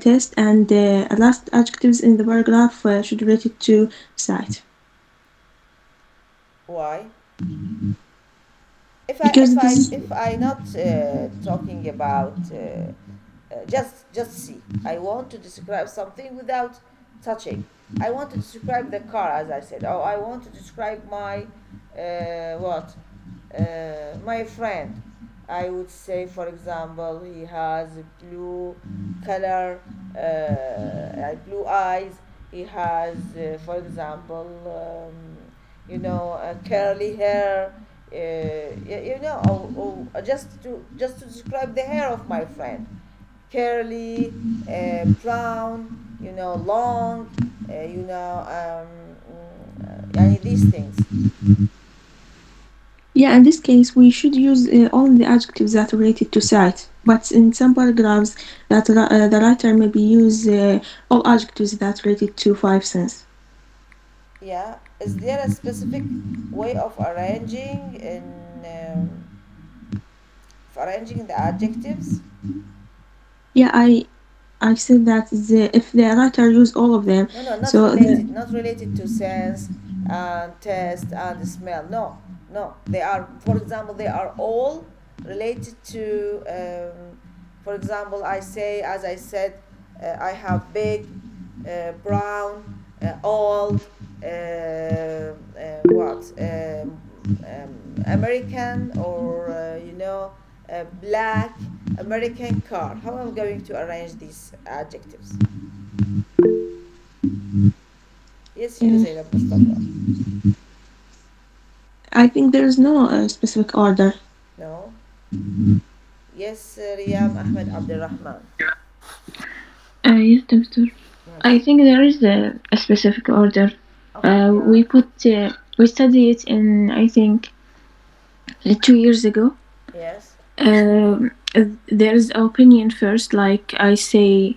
[SPEAKER 2] taste, and last adjectives in the paragraph should related to sight.
[SPEAKER 1] Why?
[SPEAKER 2] Because this
[SPEAKER 1] If I not talking about just see. I want to describe something without touching. I want to describe the car, as I said. Oh, I want to describe my what? My friend. I would say, for example, he has blue color, blue eyes. He has, for example, curly hair. Just to describe the hair of my friend, curly, brown, long, these things.
[SPEAKER 2] Yeah, in this case, we should use only the adjectives that are related to sight. But in some paragraphs, the writer maybe use all adjectives that are related to five sense.
[SPEAKER 1] Yeah, is there a specific way of arranging the adjectives?
[SPEAKER 2] Yeah, I said that if the writer use all of them,
[SPEAKER 1] No, no, not
[SPEAKER 2] so
[SPEAKER 1] related.
[SPEAKER 2] the
[SPEAKER 1] Not related to sense and taste and smell. No, no. They are, for example, they are all related to. For example, I say, as I said, I have big, brown, old, what? American or black American car. How am I going to arrange these adjectives? Yes, you,
[SPEAKER 2] uh,
[SPEAKER 1] Zainab Mustafa.
[SPEAKER 2] I think there is no specific order.
[SPEAKER 1] No. Yes, Riyam Ahmed Abdurrahman.
[SPEAKER 4] Yes, doctor. I
[SPEAKER 1] Yes.
[SPEAKER 4] think there is a specific order.
[SPEAKER 1] Okay, yeah.
[SPEAKER 4] We studied it in, I think, 2 years ago.
[SPEAKER 1] Yes.
[SPEAKER 4] Um, there is opinion first, like I say,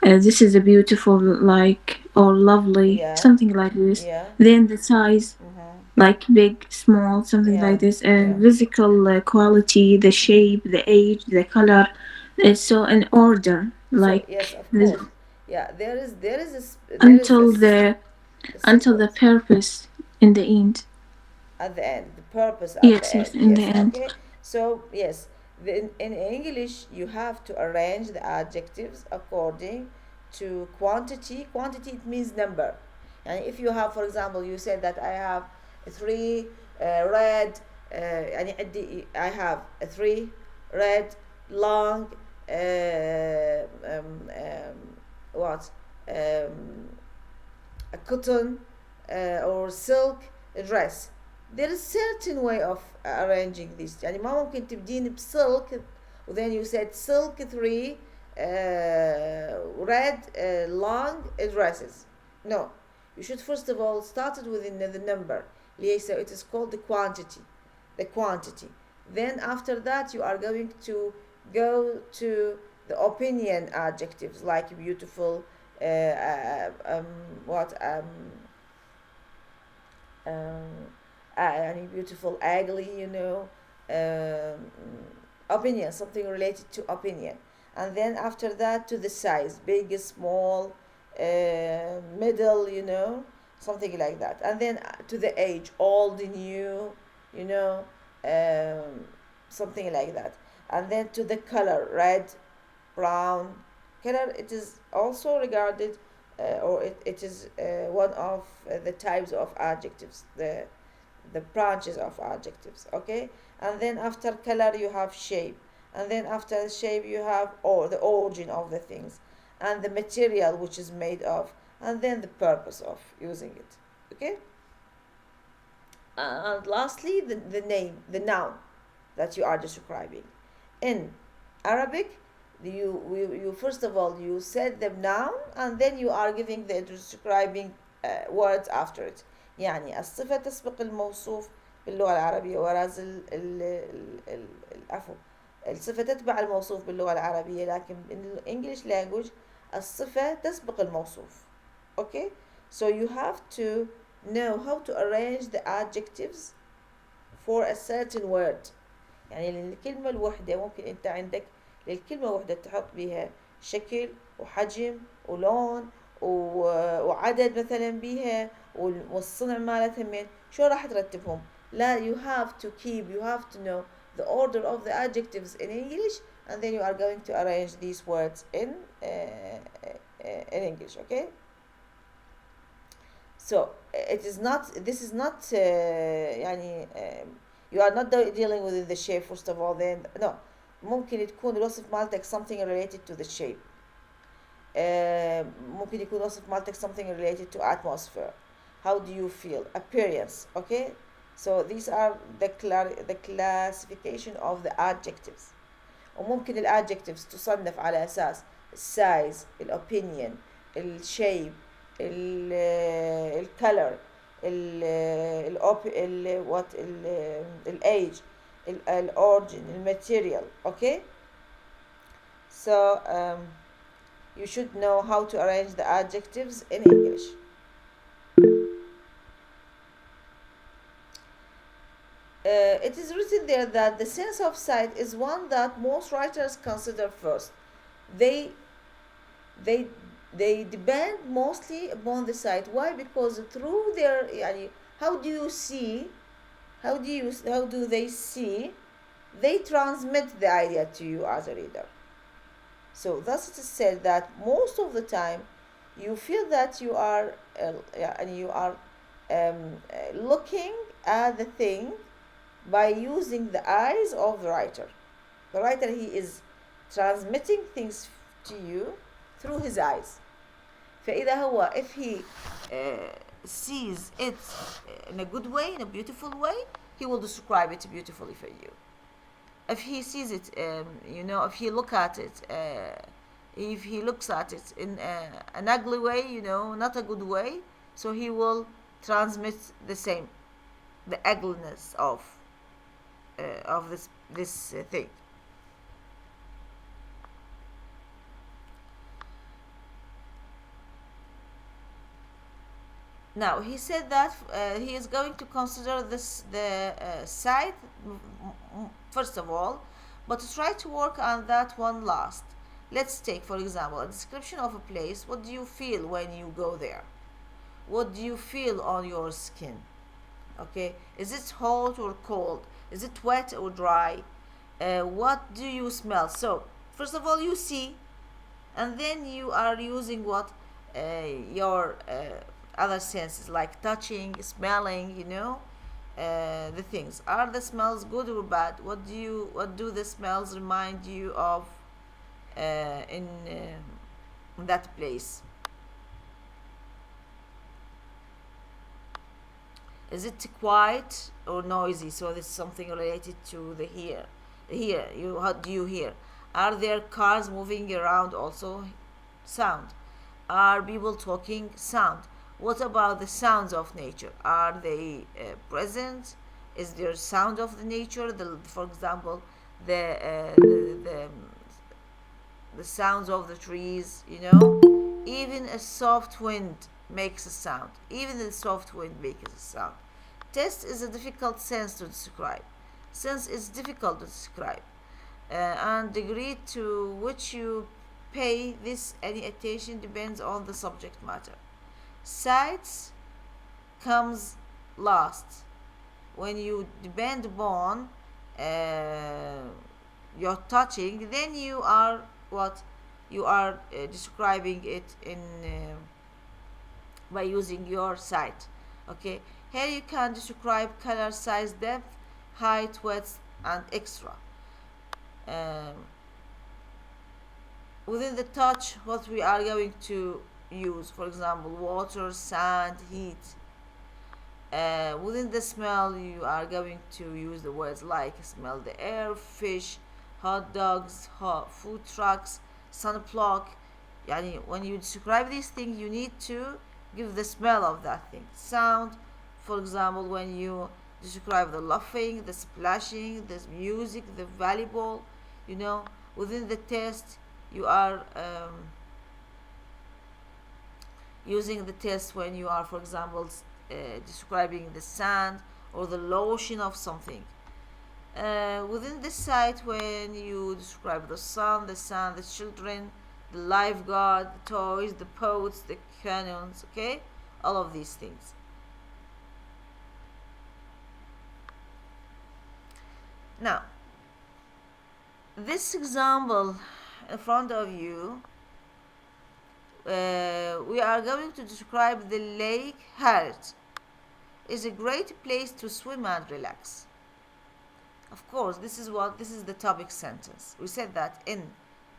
[SPEAKER 4] this is a beautiful, like, or lovely,
[SPEAKER 1] Yeah.
[SPEAKER 4] something like this.
[SPEAKER 1] Yeah.
[SPEAKER 4] Then the size,
[SPEAKER 1] Mm-hmm.
[SPEAKER 4] like big, small, something
[SPEAKER 1] Yeah.
[SPEAKER 4] like this.
[SPEAKER 1] Yeah.
[SPEAKER 4] Physical quality, the shape, the age, the color. So an order,
[SPEAKER 1] So yes,
[SPEAKER 4] like
[SPEAKER 1] of
[SPEAKER 4] this,
[SPEAKER 1] course. Yeah, there is
[SPEAKER 4] until the
[SPEAKER 1] a
[SPEAKER 4] until the
[SPEAKER 1] sequence
[SPEAKER 4] purpose in the end.
[SPEAKER 1] at the end, the purpose at the
[SPEAKER 4] Yes, yes,
[SPEAKER 1] end.
[SPEAKER 4] in the
[SPEAKER 1] Yes.
[SPEAKER 4] end.
[SPEAKER 1] Okay. So yes, in English you have to arrange the adjectives according to quantity. Quantity, it means number. And if you have, for example, you said that I have three red, يعني I have a three red long what um, a cotton or silk dress. There is certain way of arranging this. يعني ما ممكن تبدين بسلك وthen you said silk three red long dresses. No, you should first of all start it within the number. So it is called the quantity. The quantity. Then after that you are going to go to the opinion adjectives like beautiful, what um, يعني beautiful, ugly, um, opinion, something related to opinion. And then after that to the size, big, small, middle, something like that. And then to the age, old, new, you know, um, something like that. And then to the color, red, brown. Color, it is also regarded, or it is one of the types of adjectives, the branches of adjectives. Okay. And then after color you have shape, and then after shape you have the origin of the things, and the material which is made of, and then the purpose of using it. Okay. And lastly the name, the noun that you are describing. In Arabic, you first of all you said the noun, and then you are giving the describing words after it. يعني الصفة تسبق الموصوف باللغة العربية، whereas العفو، الصفة تتبع الموصوف باللغة العربية، لكن in the English language الصفة تسبق الموصوف. Okay, so you have to know how to arrange the adjectives for a certain word. يعني للكلمة الوحدة ممكن أنت عندك للكلمة الوحدة تحط بيها شكل وحجم ولون وعدد مثلا بيها والصنع مالتها من شو راح ترتبهم. لا, you have to know the order of the adjectives in English, and then you are going to arrange these words in English. Okay, so it is not this is not يعني you are not dealing with the shape first of all. Then no, ممكن تكون الوصف مالتك something related to the shape. ممكن يكون الوصف مالتك something related to atmosphere. How do you feel? Appearance. Okay, so these are the classification of the adjectives. وممكن الادجectives تصنف على اساس السايز، الopinion، الشيب، الكلر، الage, الorigin, الماتيريال. Okay, so you should know how to arrange the adjectives in English. It is written there that the sense of sight is one that most writers consider first. They they they depend mostly upon the sight. Why? Because through their يعني, how do you see? How do they see? They transmit the idea to you as a reader. So thus it is said that most of the time you feel that you are and you are looking at the thing by using the eyes of the writer. The writer, he is transmitting things to you through his eyes. فإذا هو, if he sees it in a good way, in a beautiful way, he will describe it beautifully for you. If he sees it, if he look at it, if he looks at it in an ugly way, not a good way, so he will transmit the same, the ugliness of this thing. Now he said that he is going to consider the site first of all, but to try to work on that one last. Let's take, for example, a description of a place. What do you feel when you go there? What do you feel on your skin? Okay, is it hot or cold? Is it wet or dry? What do you smell? So first of all you see, and then you are using what your other senses, like touching, smelling, the things. Are the smells good or bad? What do the smells remind you of in that place? Is it quiet or noisy? So this is something related to the hear. How do you hear? Are there cars moving around? Also sound. Are people talking? Sound. What about the sounds of nature? Are they present? Is there sound of the nature? For example, the sounds of the trees. Even a soft wind makes a sound. Even the soft wind makes a sound. Taste is a difficult sense to describe. Sense is difficult to describe, and degree to which you pay this any attention depends on the subject matter. Sights comes last. When you depend upon your touching, then you are what you are describing it in by using your sight. Okay, here you can describe color, size, depth, height, width, and extra. Within the touch, what we are going to use, for example, water, sand, heat. Within the smell, you are going to use the words like smell the air, fish, hot dogs, hot food trucks, sunblock. When you describe these things, you need to give the smell of that thing. Sound, for example, when you describe the laughing, the splashing, the music, the volleyball, within the taste, you are using the taste when you are, for example, describing the sand or the lotion of something. Within the sight, when you describe the sun, the children, the lifeguard, the toys, the poets, the cannons, okay, all of these things. Now, this example in front of you, we are going to describe the lake Harriet. Is a great place to swim and relax. Of course, this is the topic sentence. We said that in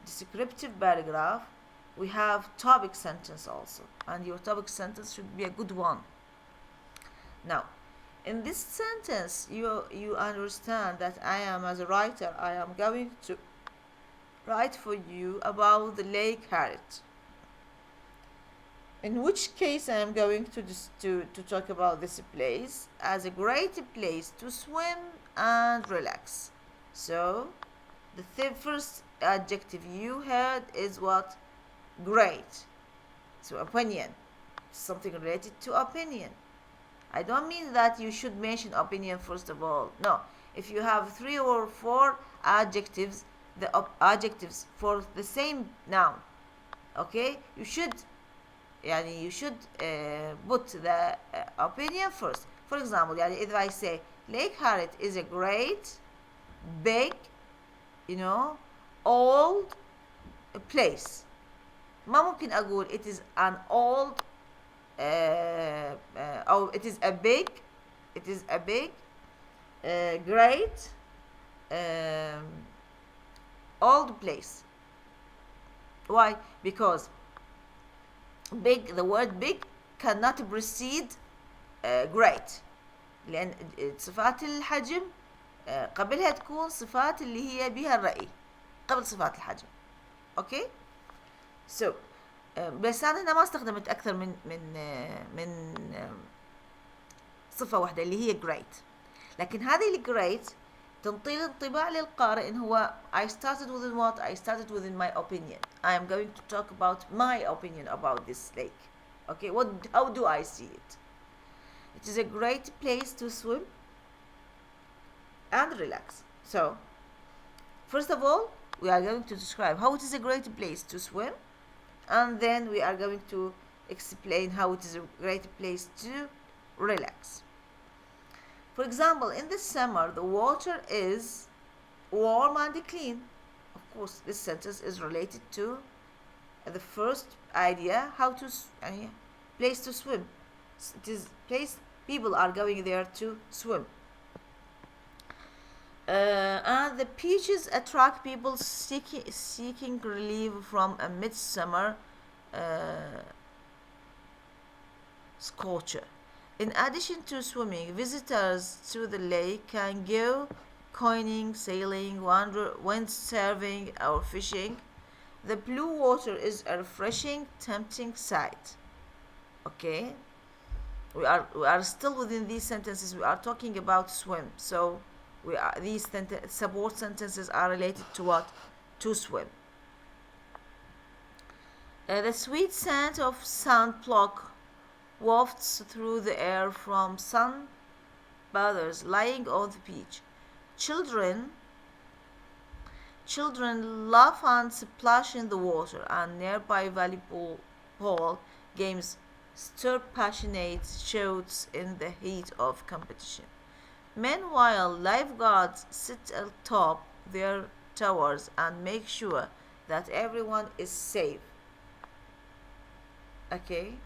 [SPEAKER 1] descriptive paragraph we have topic sentence also, and your topic sentence should be a good one. Now, in this sentence, you understand that I am, as a writer, I am going to write for you about the lake Harriet. In which case I am going to talk about this place as a great place to swim and relax. So the first adjective you heard is what? Great. So opinion, something related to opinion. I don't mean that you should mention opinion first of all. No. If you have 3 or 4 adjectives, the adjectives for the same noun, okay, you should put the opinion first. For example, if I say Lake Harriet is a great, big, old place. ما ممكن أقول it is an old أو it is a big great old place. Why? Because the word big cannot precede great، لأن صفات الحجم قبلها تكون صفات اللي هي بها الرأي قبل صفات الحجم. اوكي سو بس انا هنا ما استخدمت اكثر من صفة واحدة اللي هي great، لكن هذه الجريت تنطي الانطباع للقارئ ان هو I started within what? I started within my opinion. I am going to talk about my opinion about this lake. Okay, how do I see it? It is a great place to swim and relax. So, first of all, we are going to describe how it is a great place to swim, and then we are going to explain how it is a great place to relax. For example, in the summer, the water is warm and clean. Of course, this sentence is related to the first idea, how to place to swim. It is place people are going there to swim. And the beaches attract people seeking relief from a midsummer scorcher. In addition to swimming, visitors to the lake can go canoeing, sailing, windsurfing, or fishing. The blue water is a refreshing, tempting sight. Okay, we are still within these sentences. We are talking about swim, so these support sentences are related to what? To swim. The sweet scent of sunblock wafts through the air from sunbathers lying on the beach. Children laugh and splash in the water, and nearby volleyball games stir passionate shouts in the heat of competition. Meanwhile, lifeguards sit atop their towers and make sure that everyone is safe. Okay?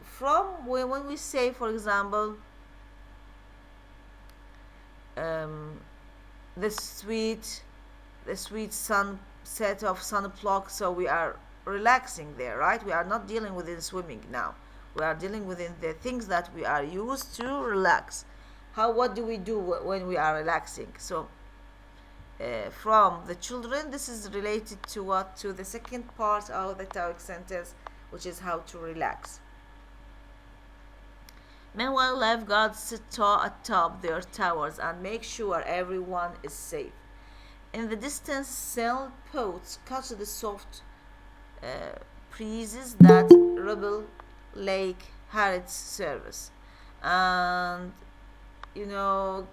[SPEAKER 1] From when we say, for example, the sweet sunset of sunblock, so we are relaxing there, right? We are not dealing within swimming now. We are dealing within the things that we are used to relax. What do we do when we are relaxing? So from the children, this is related to what? To the second part of the TOEIC sentence, which is how to relax. Meanwhile, lifeguards sit atop their towers and make sure everyone is safe. In the distance, sailboats catch the soft breezes that ripple Lake Harriet's surface, and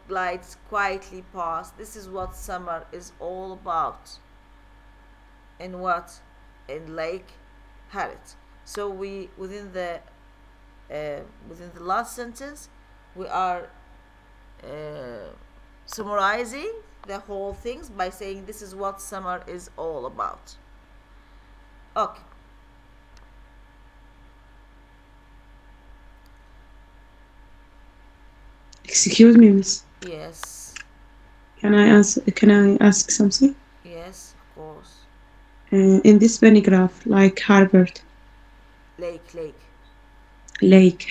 [SPEAKER 1] glides quietly past. This is what summer is all about. In what? In Lake Harriet. So we within the last sentence, we are summarizing the whole things by saying this is what summer is all about. Okay.
[SPEAKER 2] Excuse me, Miss.
[SPEAKER 1] Yes.
[SPEAKER 2] Can I ask something?
[SPEAKER 1] Yes, of course.
[SPEAKER 2] In this paragraph, like Harvard.
[SPEAKER 1] Lake,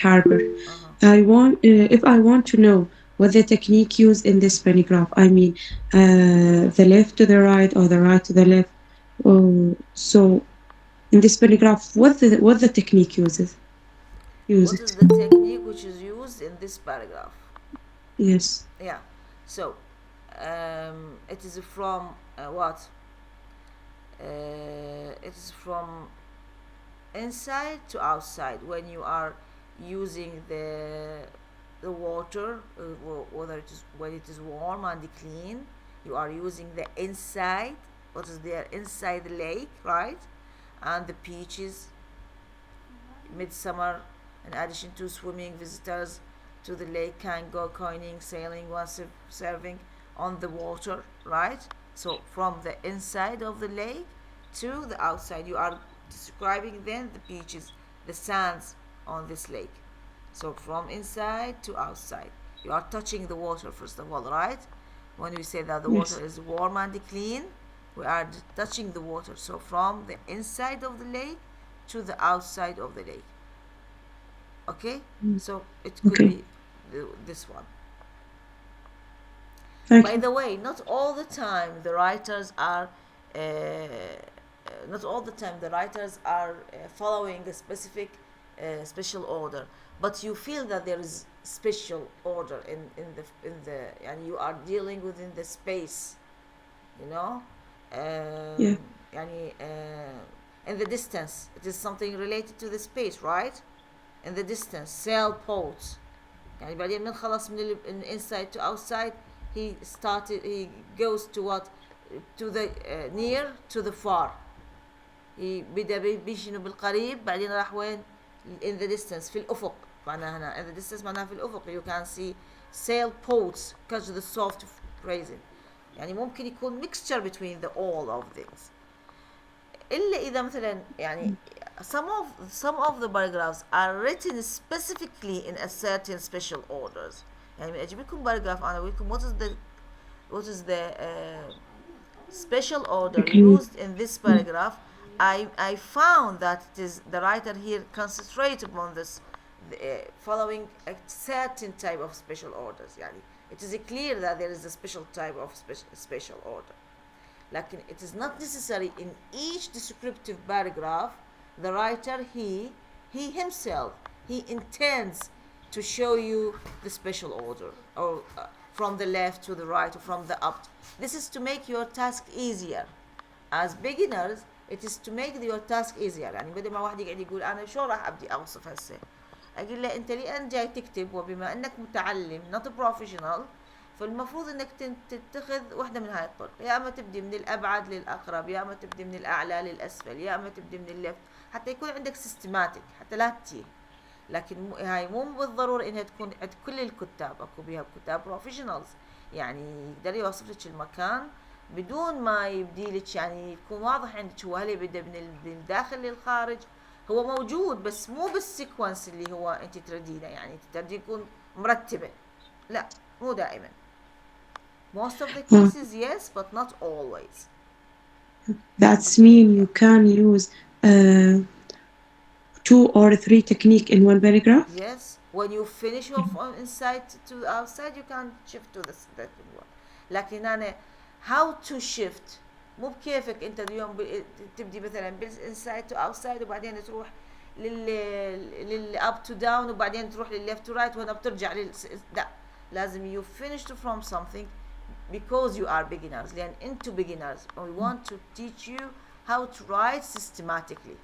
[SPEAKER 2] harbor. If I want to know what the technique used in this paragraph, I mean, the left to the right or the right to the left, So in this paragraph, what the technique use
[SPEAKER 1] What is
[SPEAKER 2] it?
[SPEAKER 1] the technique which is used in this paragraph?
[SPEAKER 2] Yes.
[SPEAKER 1] Yeah. So it is from what? It is from inside to outside. When you are using the water, whether it is when it is warm and clean, you are using the inside. What is there inside the lake, right? And the beaches, midsummer. In addition to swimming, visitors to the lake can go canoeing, sailing, while serving on the water, right? So from the inside of the lake to the outside, you are describing then the beaches, the sands on this lake. So from inside to outside, you are touching the water first of all, right? When we say that the water
[SPEAKER 2] Yes.
[SPEAKER 1] is warm and clean, we are touching the water. So from the inside of the lake to the outside of the lake. Okay, so it could
[SPEAKER 2] Okay.
[SPEAKER 1] be this one.
[SPEAKER 2] Thank
[SPEAKER 1] By
[SPEAKER 2] you.
[SPEAKER 1] the way, not all the time the writers are not all the time the writers are following a specific special order, but you feel that there is special order in the and you are dealing within the space, you know.
[SPEAKER 2] Yeah.
[SPEAKER 1] يعني in the distance it is something related to the space, right? In the distance sailboats. يعني بعدين من خلص من inside to outside, he goes to what, to the near to the far. بدأ بيشنو بالقريب بعدين راح وين in the distance في الأفق. معناها هنا in the distance معناها في الأفق you can see sailboats catch the soft phrasing. يعني ممكن يكون mixture between the all of these. إلا إذا مثلا يعني some of the paragraphs are written specifically in a certain special orders. يعني أجيب لكم paragraph أنا أقول لكم what is the special order
[SPEAKER 2] Okay.
[SPEAKER 1] used in this paragraph. I found that it is the writer here concentrated upon this following a certain type of special orders. يعني it is clear that there is a special type of special order. Like it is not necessary in each descriptive paragraph the writer he himself he intends to show you the special order, or from the left to the right or from the up. This is to make your task easier. As beginners it is to make your task easier. يعني بدل ما واحد يقعد يقول انا شو راح ابدي اوصف هسه، اقول له انت لان جاي تكتب وبما انك متعلم not professional، فالمفروض انك تتخذ واحده من هاي الطرق، يا اما تبدي من الابعد للاقرب، يا اما تبدي من الاعلى للاسفل، يا اما تبدي من الليفت، حتى يكون عندك سيستماتيك حتى لا تتيه. لكن هاي مو بالضروره انها تكون عند كل الكتاب، اكو بها كتاب بروفيشنالز يعني يقدر يوصف لك المكان بدون ما يبدي لك، يعني يكون واضح عندك هو هل يبدا من الداخل للخارج. هو موجود بس مو بالسيكونس اللي هو انت تردينه، يعني تردين يكون مرتبه، لا مو دائما. Most of the
[SPEAKER 2] Uh,
[SPEAKER 1] cases yes, but not always.
[SPEAKER 2] that's
[SPEAKER 1] Okay,
[SPEAKER 2] mean
[SPEAKER 1] yeah.
[SPEAKER 2] you can use uh, two or three technique in one paragraph.
[SPEAKER 1] Yes, when you finish your from inside to outside you can shift to the second one. لكن أنا how to shift مو بكيفك أنت اليوم تبدي مثلا بالإنسايد تو أوتسايد وبعدين تروح لل up to down وبعدين تروح للليفت تو رايت وهنا بترجع لا، لازم you finish from something because you are beginners. لأن أنتوا beginners we want to teach you how to write systematically.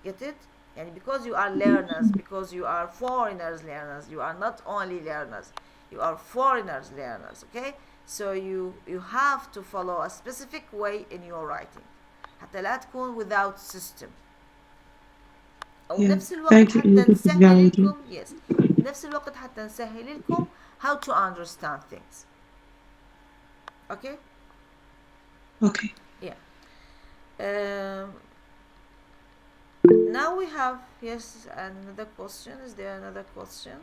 [SPEAKER 1] Get it? And because you are learners, because you are foreigners learners, you are not only learners, you are foreigners learners. Okay, so you have to follow a specific way in your writing حتى لا تكون without system. أو
[SPEAKER 2] Yeah.
[SPEAKER 1] بنفس الوقت
[SPEAKER 2] Thank you.
[SPEAKER 1] حتى
[SPEAKER 2] This is
[SPEAKER 1] نسهل
[SPEAKER 2] valid.
[SPEAKER 1] لكم yes بنفس الوقت حتى نسهل لكم how to understand things. Okay.
[SPEAKER 2] Okay.
[SPEAKER 1] Yeah. Now we have yes another question. Is there another question?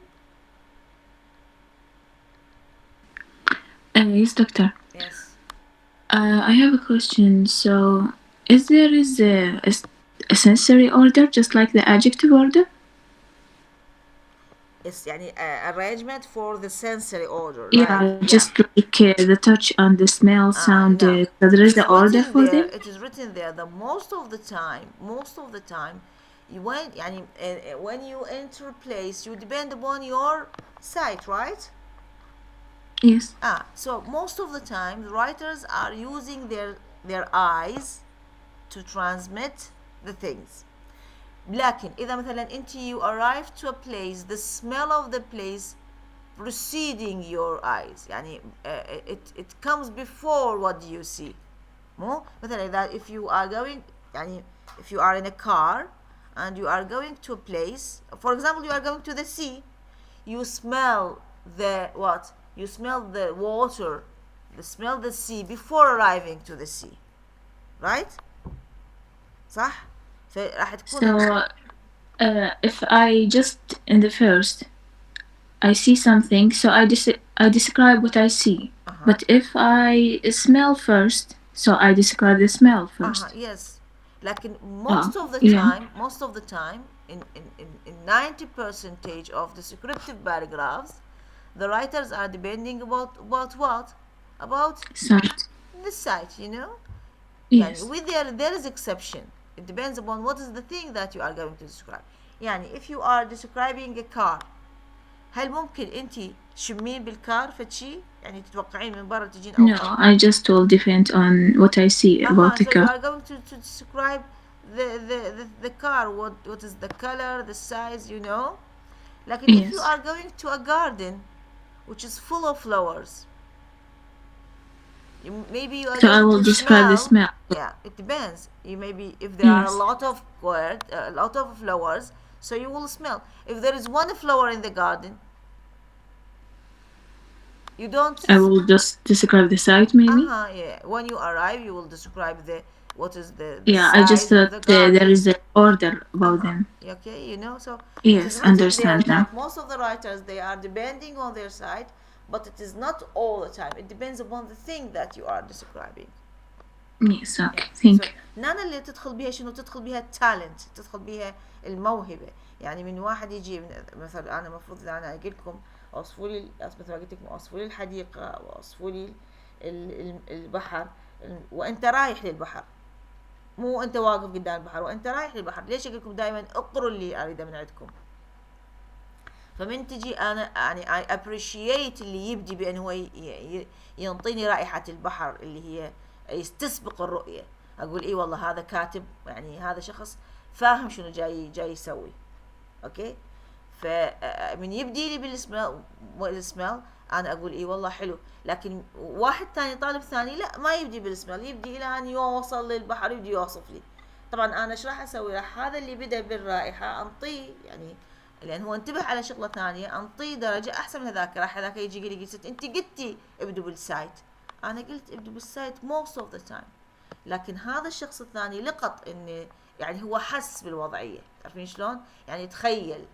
[SPEAKER 4] Yes, doctor.
[SPEAKER 1] Yes.
[SPEAKER 4] I have a question. So, is there a sensory order just like the adjective order?
[SPEAKER 1] It's يعني arrangement for the sensory order,
[SPEAKER 4] Yeah,
[SPEAKER 1] like
[SPEAKER 4] just like the touch and the smell, sound.
[SPEAKER 1] now
[SPEAKER 4] There
[SPEAKER 1] it
[SPEAKER 4] is
[SPEAKER 1] is
[SPEAKER 4] the order
[SPEAKER 1] written
[SPEAKER 4] for
[SPEAKER 1] there,
[SPEAKER 4] them.
[SPEAKER 1] it is written there that most of the time when يعني when you enter a place you depend upon your sight, right?
[SPEAKER 4] Yes.
[SPEAKER 1] So most of the time the writers are using their eyes to transmit the things. لكن إذا مثلا أنت you arrive to a place, the smell of the place preceding your eyes, يعني it comes before what you see. مو مثلا إذا if you are going يعني if you are in a car and you are going to a place, for example you are going to the sea, you smell the what? You smell the water, you smell the sea before arriving to the sea, right? صح؟ فراح تكون
[SPEAKER 4] So if I just in the first I see something, so I describe what I see. But if I smell first, so I describe the smell first.
[SPEAKER 1] yes. لكن
[SPEAKER 4] Yeah.
[SPEAKER 1] most of the time in 90 percentage of descriptive paragraphs, the writers are depending about what? About
[SPEAKER 4] Sight.
[SPEAKER 1] the site, you know? يعني
[SPEAKER 4] Yes.
[SPEAKER 1] with there is exception. It depends upon what is the thing that you are going to describe. يعني if you are describing a car, هل ممكن انت تشمين بالكار فشي؟ يعني تتوقعين من برا تجين او
[SPEAKER 4] No, I just will depend on what I see about the
[SPEAKER 1] so you
[SPEAKER 4] car.
[SPEAKER 1] are going to describe the car, what is the color, the size, you know? Like if you
[SPEAKER 4] Yes.
[SPEAKER 1] are going to a garden which is full of flowers, maybe you are
[SPEAKER 4] So I
[SPEAKER 1] going
[SPEAKER 4] will
[SPEAKER 1] to
[SPEAKER 4] describe the
[SPEAKER 1] smell.
[SPEAKER 4] smell.
[SPEAKER 1] Yeah, it depends. You maybe if there are
[SPEAKER 4] Yes.
[SPEAKER 1] a lot of flowers, so you will smell. If there is one flower in the garden, you don't.
[SPEAKER 4] I will just describe the sight maybe.
[SPEAKER 1] Yeah. When you arrive, you will describe what is the
[SPEAKER 4] Yeah, I just
[SPEAKER 1] size of
[SPEAKER 4] thought
[SPEAKER 1] the
[SPEAKER 4] there
[SPEAKER 1] garden.
[SPEAKER 4] is an order about them.
[SPEAKER 1] Okay, you know, so it is
[SPEAKER 4] Yes,
[SPEAKER 1] written there
[SPEAKER 4] understand now.
[SPEAKER 1] that most of the writers they are depending on their site, but it is not all the time. It depends upon the thing that you are describing.
[SPEAKER 4] Yes, okay, thank you.
[SPEAKER 1] نانا اللي تدخل بيها شنو؟ تدخل بيها التالنت، تدخل بيها الموهبة. يعني من واحد يجي مثلا أنا المفروض أنا أقول لكم أوصفوا لي، مثل ما قلت لكم أوصفوا لي الحديقة وأوصفوا لي البحر، وأنت رايح للبحر، مو أنت واقف قدام البحر وأنت رايح للبحر. ليش أقول لكم دائما اقروا اللي أريده من عندكم؟ فمن تجي أنا يعني I appreciate اللي يبدي بأنه هو ينطيني رائحة البحر اللي هي يستسبق الرؤية، أقول إيه والله هذا كاتب، يعني هذا شخص فاهم شنو جاي يسوي. أوكي، فمن يبدي لي بالسمال أنا أقول إيه والله حلو. لكن واحد ثاني طالب ثاني لا، ما يبدي بالسمال، يبدي إلى أن يوصل للبحر يبدي يوصف لي. طبعا أنا إيش راح أسوي؟ راح هذا اللي بدأ بالرائحة أنطيه، يعني لأن هو انتبه على شغلة ثانية، أنطيه درجة أحسن من هذاك. راح هذاك يجي يقول لي أنت قلتي ابدوا بالسايت، أنا قلت ابدوا بالسايت most of the time. لكن هذا الشخص الثاني لقط إن يعني هو حس بالوضعية، تعرفين شلون؟ يعني تخيل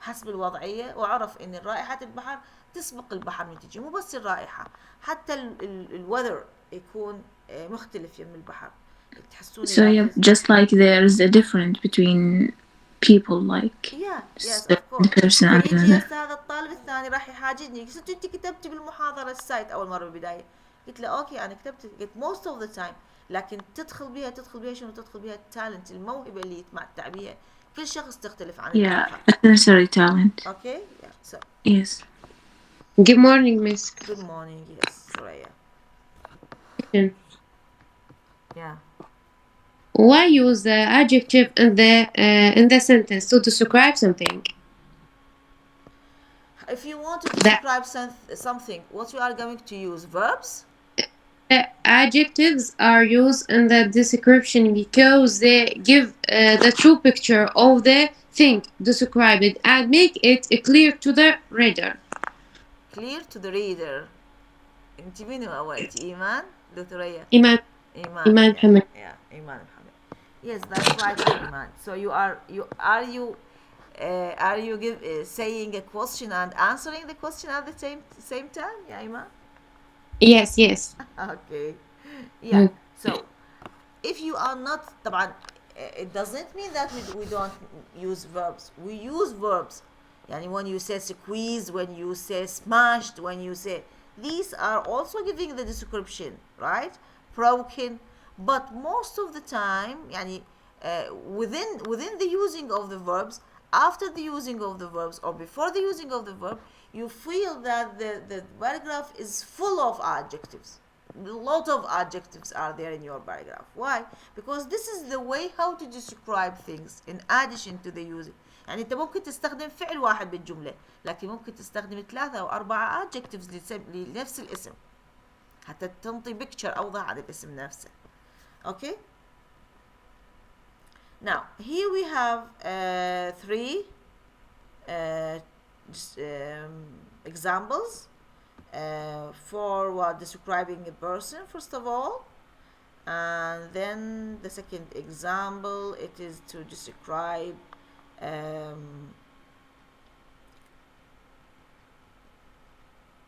[SPEAKER 1] حس بالوضعية وعرف إن رائحة البحر تسبق البحر من تجي. مو بس الرائحة، حتى الوذر يكون مختلف يم البحر. تحسون
[SPEAKER 4] So yeah, just like there's a difference between people, like
[SPEAKER 1] yes of course.
[SPEAKER 4] person and
[SPEAKER 1] فيجي
[SPEAKER 4] another.
[SPEAKER 1] هسه هذا الطالب الثاني راح يحاججني، قلت انت كتبتي بالمحاضرة السايت أول مرة بالبداية. قلت له اوكي انا كتبت، قلت most of the time، لكن تدخل بيها شنو؟ تدخل بيها التالنت، الموهبة اللي يتمتع بيها. كل شخص تختلف عن
[SPEAKER 4] الآخر. Yeah, a sensory talent.
[SPEAKER 1] Okay, yeah. So
[SPEAKER 4] yes.
[SPEAKER 5] Good morning, Miss.
[SPEAKER 1] Good morning, yes, Soraya. Yeah.
[SPEAKER 5] Why use the adjective in the sentence to describe something?
[SPEAKER 1] If you want to describe something, what you are going to use? Verbs?
[SPEAKER 5] The adjectives are used in the description because they give the true picture of the thing described and make it clear to the reader.
[SPEAKER 1] Clear to the reader. انت منو اول؟ انت ايمان؟ دكتورية؟
[SPEAKER 5] إيمان محمد.
[SPEAKER 1] Yeah, Iman Muhammad. Yes, that's right, Iman. So are you saying a question and answering the question at the same time? Yeah, Iman?
[SPEAKER 5] Yes.
[SPEAKER 1] Okay. Yeah. So if you are not, طبعا it doesn't mean that we don't use verbs. We use verbs, يعني when you say squeezed, when you say smashed, when you say, these are also giving the description, right? Broken. But most of the time يعني within the using of the verbs, after the using of the verbs or before the using of the verb, you feel that the paragraph is full of adjectives. A lot of adjectives are there in your paragraph. Why? Because this is the way how to describe things in addition to the using. يعني انت ممكن تستخدم فعل واحد بالجملة، لكن ممكن تستخدم 3 أو 4 adjectives لنفس الاسم حتى تنطي picture أوضح عن الاسم نفسه. Okay. Now here we have 3 examples for describing a person first of all, and then the second example, it is to describe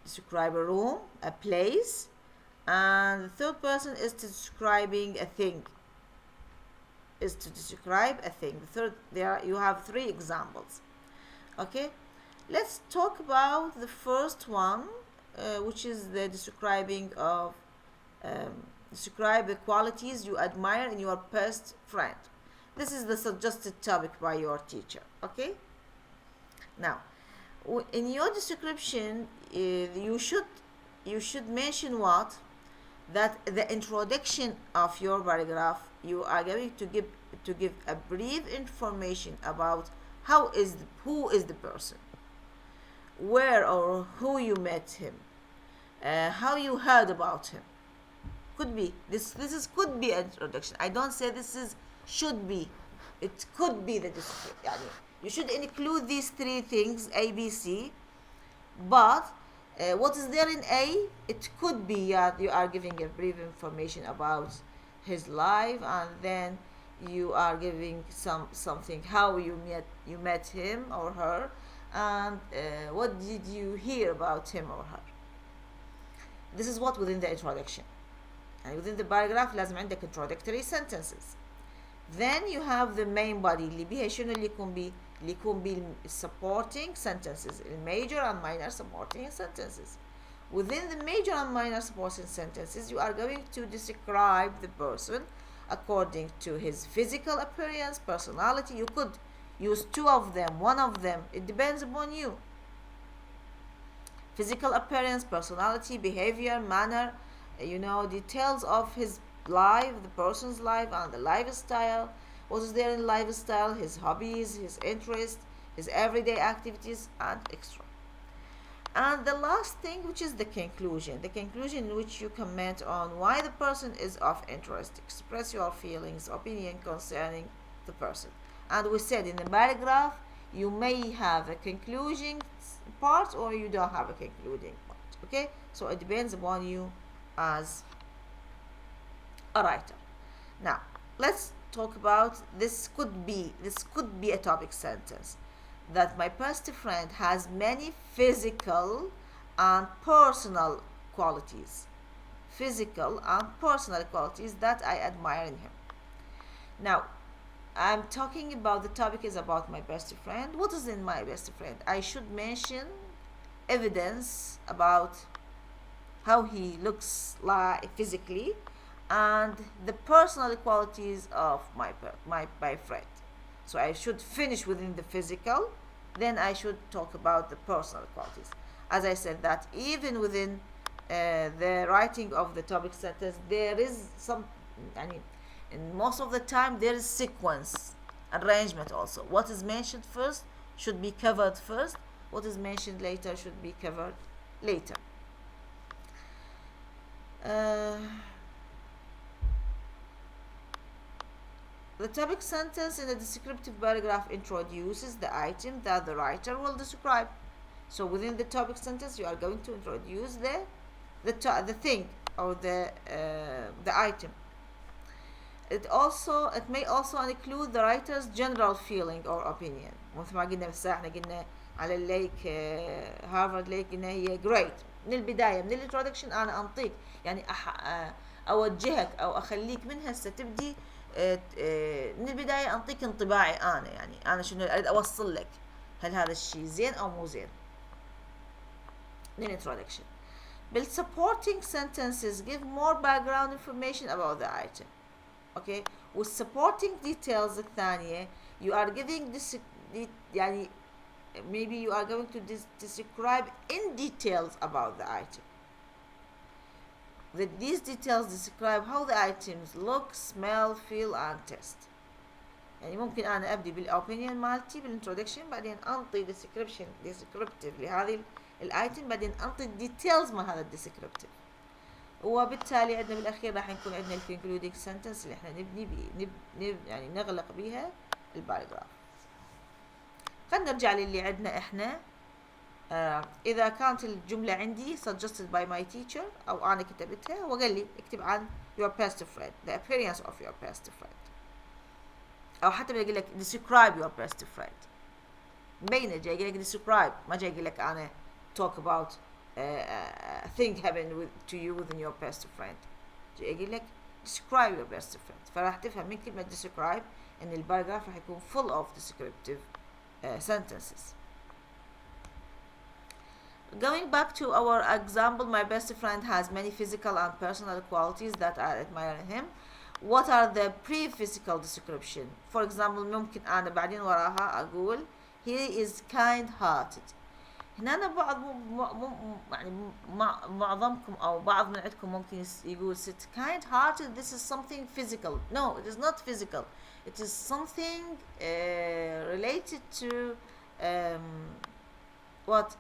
[SPEAKER 1] describe a room, a place, and the third person is describing a thing. Is to describe a thing. The third, there you have 3 examples. Okay, let's talk about the first one, which is the describing of describe the qualities you admire in your best friend. This is the suggested topic by your teacher. Okay, now in your description you should mention what, that the introduction of your paragraph you are going to give a brief information about who is the person, where or who you met him, how you heard about him. Could be this is could be an introduction. I don't say this is should be. It could be the description. You should include these 3 things A, B, C. But what is there in A? It could be you are giving a brief information about his life, and then you are giving something how you met him or her, and what did you hear about him or her. This is what within the introduction. And within the paragraph لازم عندك introductory sentences. Then you have the main body اللي بيها شنو اللي يكون بيه supporting sentences, major and minor supporting sentences. Within the major and minor supporting sentences, you are going to describe the person according to his physical appearance, personality. You could use 2 of them, 1 of them. It depends upon you. Physical appearance, personality, behavior, manner, details of his life, the person's life, and the lifestyle. What is there in lifestyle? His hobbies, his interests, his everyday activities, and extra. And the last thing, which is the conclusion in which you comment on why the person is of interest, express your feelings, opinion concerning the person. And we said in the paragraph you may have a conclusion part or you don't have a concluding part. Okay, so it depends upon you as a writer. Now let's talk about this could be a topic sentence, that my best friend has many physical and personal qualities that I admire in him. Now I'm talking about, the topic is about my best friend. What is in my best friend? I should mention evidence about how he looks like physically and the personal qualities of my friend. So I should finish within the physical, then I should talk about the personal qualities. As I said, that even within the writing of the topic sentence, there is some, and most of the time there is sequence arrangement also. What is mentioned first should be covered first. What is mentioned later should be covered later. The topic sentence in a descriptive paragraph introduces the item that the writer will describe. So within the topic sentence, you are going to introduce the thing or the item. It may also include the writer's general feeling or opinion. مثل ما قلنا بالساعة احنا قلنا على الليك هارفارد ليك قلنا هي great. من البداية من الانترودكشن أنا أنطيك يعني أوجهك أو أخليك من هسه تبدي من البداية أنطيك انطباعي أنا، يعني أنا شنو أريد أوصل لك. هل هذا الشيء زين أو مو زين. Introduction. Supporting sentences give more background information about the item. Okay, with supporting details الثانية you are giving this يعني maybe you are going to describe in details about the item. That these details describe how the items look, smell, feel and taste. يعني ممكن أنا أبدي بالopinion مالتي بالintroduction بعدين أنطي descriptive لهذه الايتم بعدين أنطي details مال هذا descriptive. وبالتالي عندنا بالأخير راح يكون عندنا concluding sentence اللي احنا يعني نغلق بيها الباراجراف. خلينا نرجع للي عندنا احنا. إذا كانت الجملة عندي suggested by my teacher أو أنا كتبتها وقال لي اكتب عن your best friend, the appearance of your best friend. أو حتى بيقول لك describe your best friend. مبينة جاي يقول لك describe ما جاي يقول لك أنا talk about a thing happened to you within your best friend. جاي يقول لك describe your best friend. فراح تفهم من كلمة describe إن الباراجراف راح يكون full of descriptive sentences. Going back to our example, my best friend has many physical and personal qualities that I admire in him. What are the pre-physical description? For example, ممكن أنا بعدين وراها أقول he is kind-hearted. هنا أنا يعني معظمكم أو بعض من عندكم ممكن يقول kind-hearted. This is something physical. No, it is not physical. It is something related to what?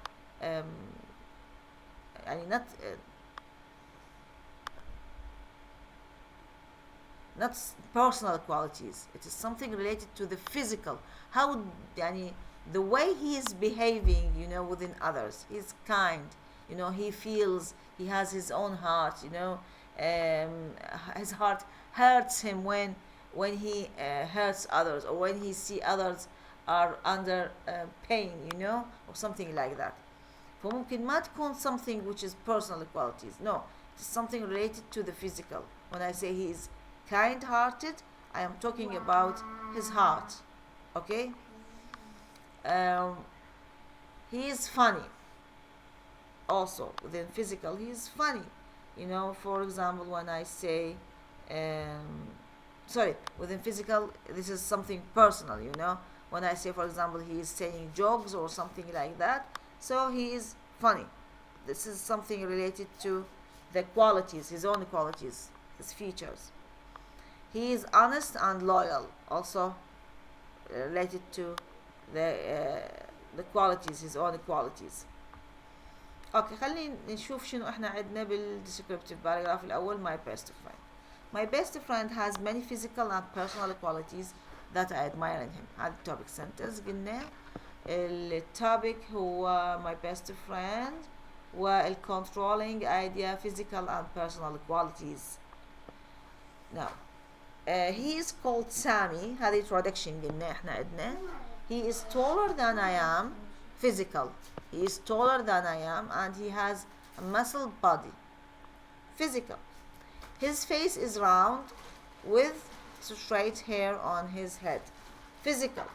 [SPEAKER 1] يعني not personal qualities. It is something related to the physical. How يعني the way he is behaving, you know, within others. He's kind. You know, he feels. He has his own heart. You know, his heart hurts him when he hurts others or when he see others are under pain. You know, or something like that. فممكن ما تكون something which is personal qualities. No, it's something related to the physical. When I say he is kind-hearted, I am talking about his heart. Okay. He is funny. Also within physical, he is funny. You know, for example, when I say, within physical, this is something personal. You know, when I say, for example, he is saying jokes or something like that. So he is funny. This is something related to the qualities, his own qualities, his features. He is honest and loyal, also related to the qualities, his own qualities. اوكي خلينا نشوف شنو احنا عندنا بالدescriptive paragraph الاول. My best friend. My best friend has many physical and personal qualities that I admire in him. هذا topic sentence قلنا. التوبيك هو my best friend والcontrolling idea physical and personal qualities. Now he is called Sammy. هذه introduction قلنا احنا عندنا. He is taller than I am. Physical. He is taller than I am and he has a muscle body. Physical. His face is round with straight hair on his head. Physical.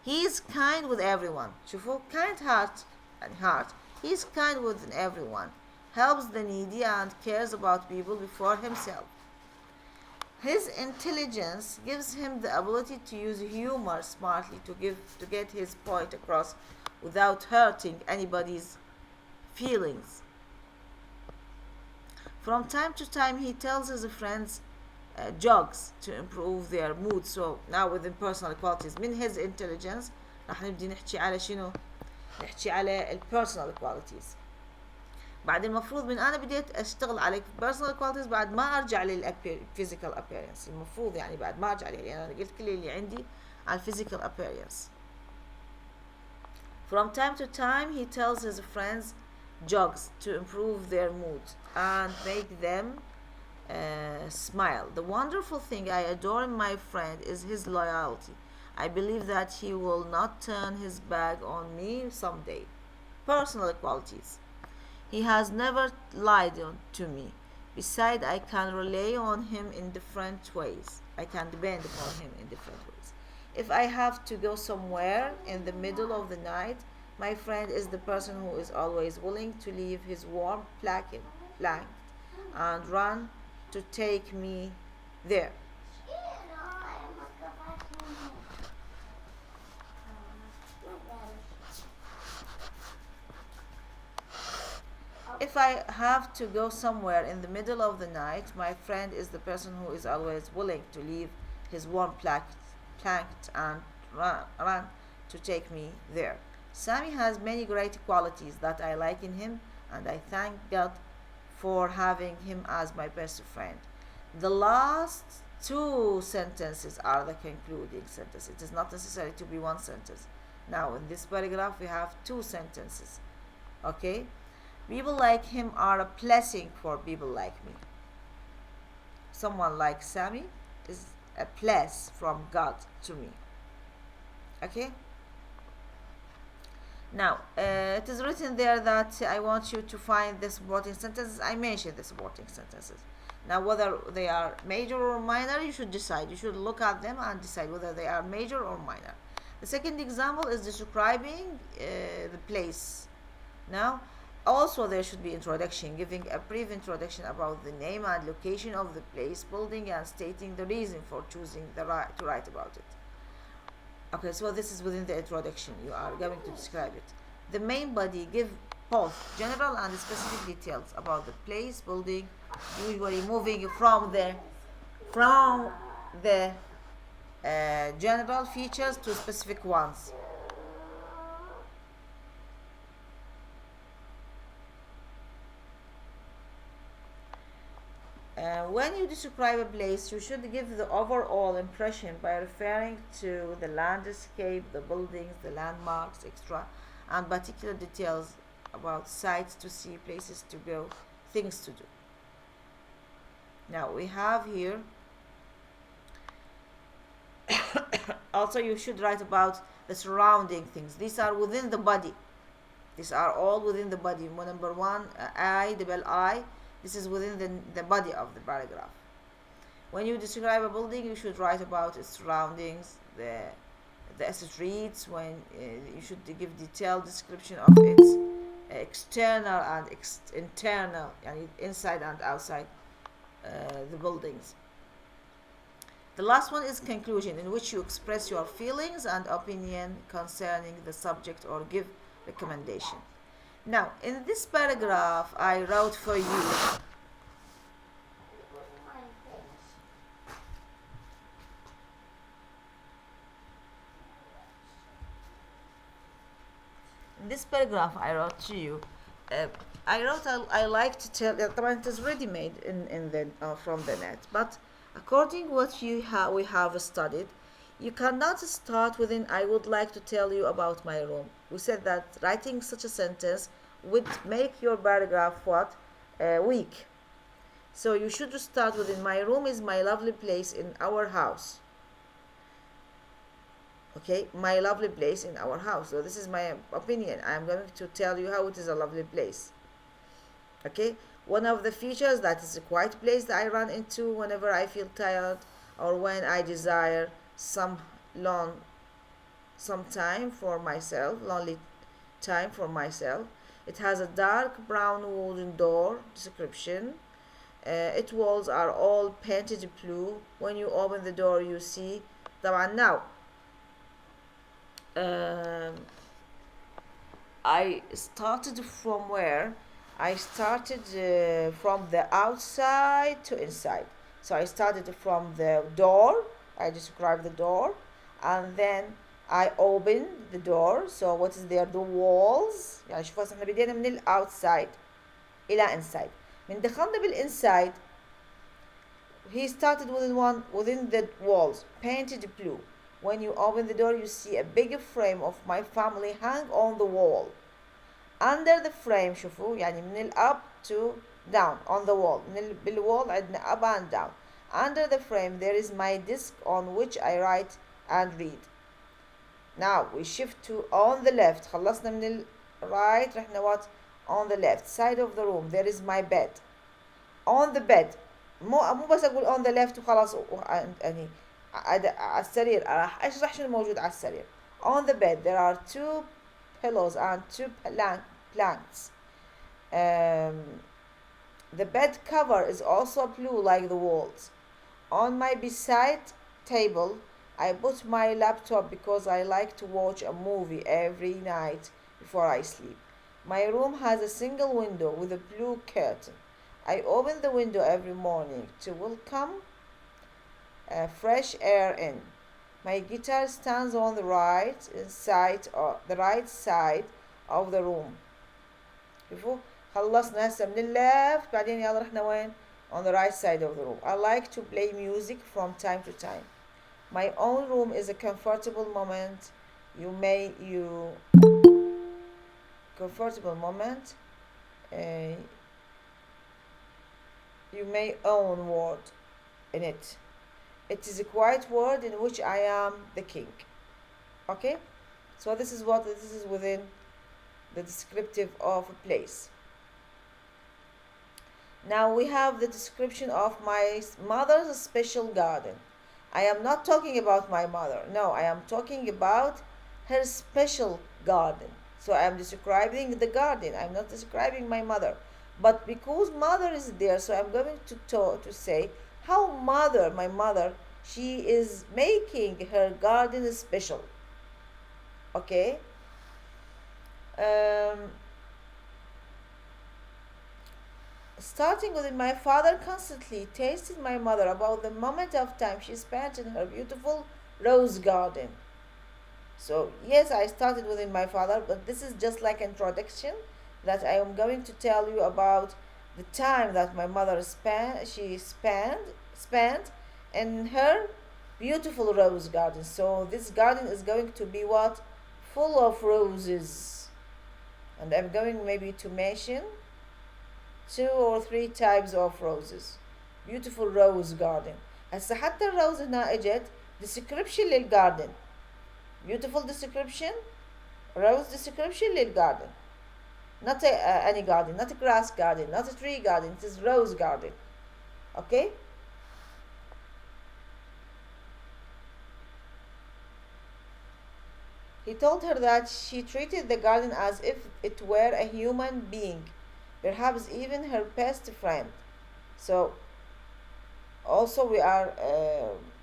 [SPEAKER 1] He is kind with everyone. شوفوا kind heart and heart. He is kind with everyone. Helps the needy and cares about people before himself. His intelligence gives him the ability to use humor smartly to get his point across without hurting anybody's feelings. From time to time he tells his friends jokes to improve their mood. So now within personal qualities من his intelligence راح نبدي نحكي على شنو؟ نحكي على personal qualities. بعد المفروض من أنا بديت أشتغل على personal qualities بعد ما أرجع physical appearance. المفروض يعني بعد ما أرجع عليه لأن أنا قلت كل اللي عندي على physical appearance. From time to time he tells his friends jokes to improve their mood and make them smile. The wonderful thing I adore in my friend is his loyalty. I believe that he will not turn his back on me someday. Personal qualities. He has never lied to me. Besides, I can rely on him in different ways. I can depend upon him in different ways. If I have to go somewhere in the middle of the night, my friend is the person who is always willing to leave his warm blanket and run to take me there. If I have to go somewhere in the middle of the night, my friend is the person who is always willing to leave his warm blanket and run to take me there. Sammy has many great qualities that I like in him, and I thank God for having him as my best friend. The last two sentences are the concluding sentence. It is not necessary to be one sentence. Now, in this paragraph, we have two sentences. Okay? People like him are a blessing for people like me. Someone like Sammy is a bless from God to me. Okay? Now, it is written there that I want you to find the supporting sentences. I mentioned the supporting sentences. Now, whether they are major or minor, you should decide. You should look at them and decide whether they are major or minor. The second example is describing the place. Now, also there should be introduction, giving a brief introduction about the name and location of the place, building, and stating the reason for choosing to write about it. Okay, so this is within the introduction. You are going to describe it. The main body give both general and specific details about the place, building, usually moving from the general features to specific ones. When you describe a place, you should give the overall impression by referring to the landscape, the buildings, the landmarks, etc., and particular details about sites to see, places to go, things to do. Now we have here also you should write about the surrounding things. These are within the body. These are all within the body. Number one, double I. This is within the body of the paragraph. When you describe a building, you should write about its surroundings, the streets. When you should give detailed description of its external and internal, inside and outside the buildings. The last one is conclusion, in which you express your feelings and opinion concerning the subject or give recommendation. Now, in this paragraph, I wrote for you I wrote to you. I like to tell. It is ready made in the from the net, but according what we have studied, you cannot start within I would like to tell you about my room. We said that writing such a sentence would make your paragraph weak. So you should start within my room is my lovely place in our house. Okay, my lovely place in our house. So this is my opinion. I am going to tell you how it is a lovely place. Okay, one of the features that is a quiet place that I run into whenever I feel tired or when I desire some time for myself, lonely time for myself. It has a dark brown wooden door. Description. Its walls are all painted blue. When you open the door, you see. Now, I started from where? I started from the outside to inside. So I started from the door. I described the door, and then I opened the door. So what is there? The walls. يعني شوفوا احنا بدينا من ال outside إلى inside. من دخلنا بالinside, he started within the walls, painted blue. When you open the door, you see a big frame of my family hang on the wall. Under the frame شوفوا يعني من up to down on the wall. من بالwall عندنا up and down. Under the frame there is my desk on which I write and read. Now we shift to on the left. خلصنا من right رحنا what? On the left side of the room there is my bed. On the bed مو بس اقول on the left وخلاص يعني على السرير راح اشرح شنو موجود على السرير. On the bed there are two pillows and two blankets. The bed cover is also blue like the walls. On my bedside table I put my laptop because I like to watch a movie every night before I sleep. My room has a single window with a blue curtain. I open the window every morning to welcome fresh air in. My guitar stands on the right side of the room. شوفوا خلصنا هسه من الليفت بعدين يلا رحنا وين؟ On the right side of the room. I like to play music from time to time. My own room is a comfortable moment. Comfortable moment. You may own word in it. It is a quiet world in which I am the king. Okay? So this is within the descriptive of a place. Now we have the description of my mother's special garden. I am not talking about my mother. No, I am talking about her special garden. So I am describing the garden. I'm not describing my mother. But because mother is there, so I'm going to say how my mother, she is making her garden special. Okay? Starting with my father constantly tasted my mother about the moment of time she spent in her beautiful rose garden. So yes, I started within my father, but this is just like introduction that I am going to tell you about the time that my mother spent in her beautiful rose garden. So this garden is going to be what? Full of roses. And I'm going maybe to mention 2 or 3 types of roses. Beautiful rose garden. هسه حتى الروز هنا اجت description للgarden. Beautiful description, rose description للgarden. Not any garden, not a grass garden, not a tree garden, it is rose garden. Okay? He told her that she treated the garden as if it were a human being, perhaps even her best friend. So also we are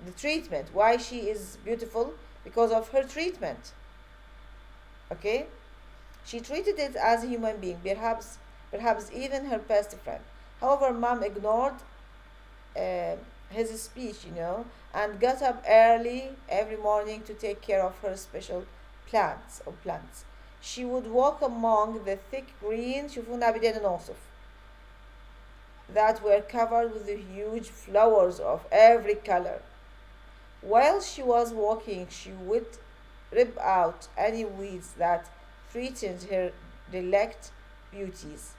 [SPEAKER 1] the treatment, why she is beautiful, because of her treatment. Okay, she treated it as a human being, perhaps even her best friend. However, mom ignored his speech, and got up early every morning to take care of her special plants. She would walk among the thick green شوفونا بدينا نوصف that were covered with the huge flowers of every color. While she was walking, she would rip out any weeds that threatened her delicate beauties,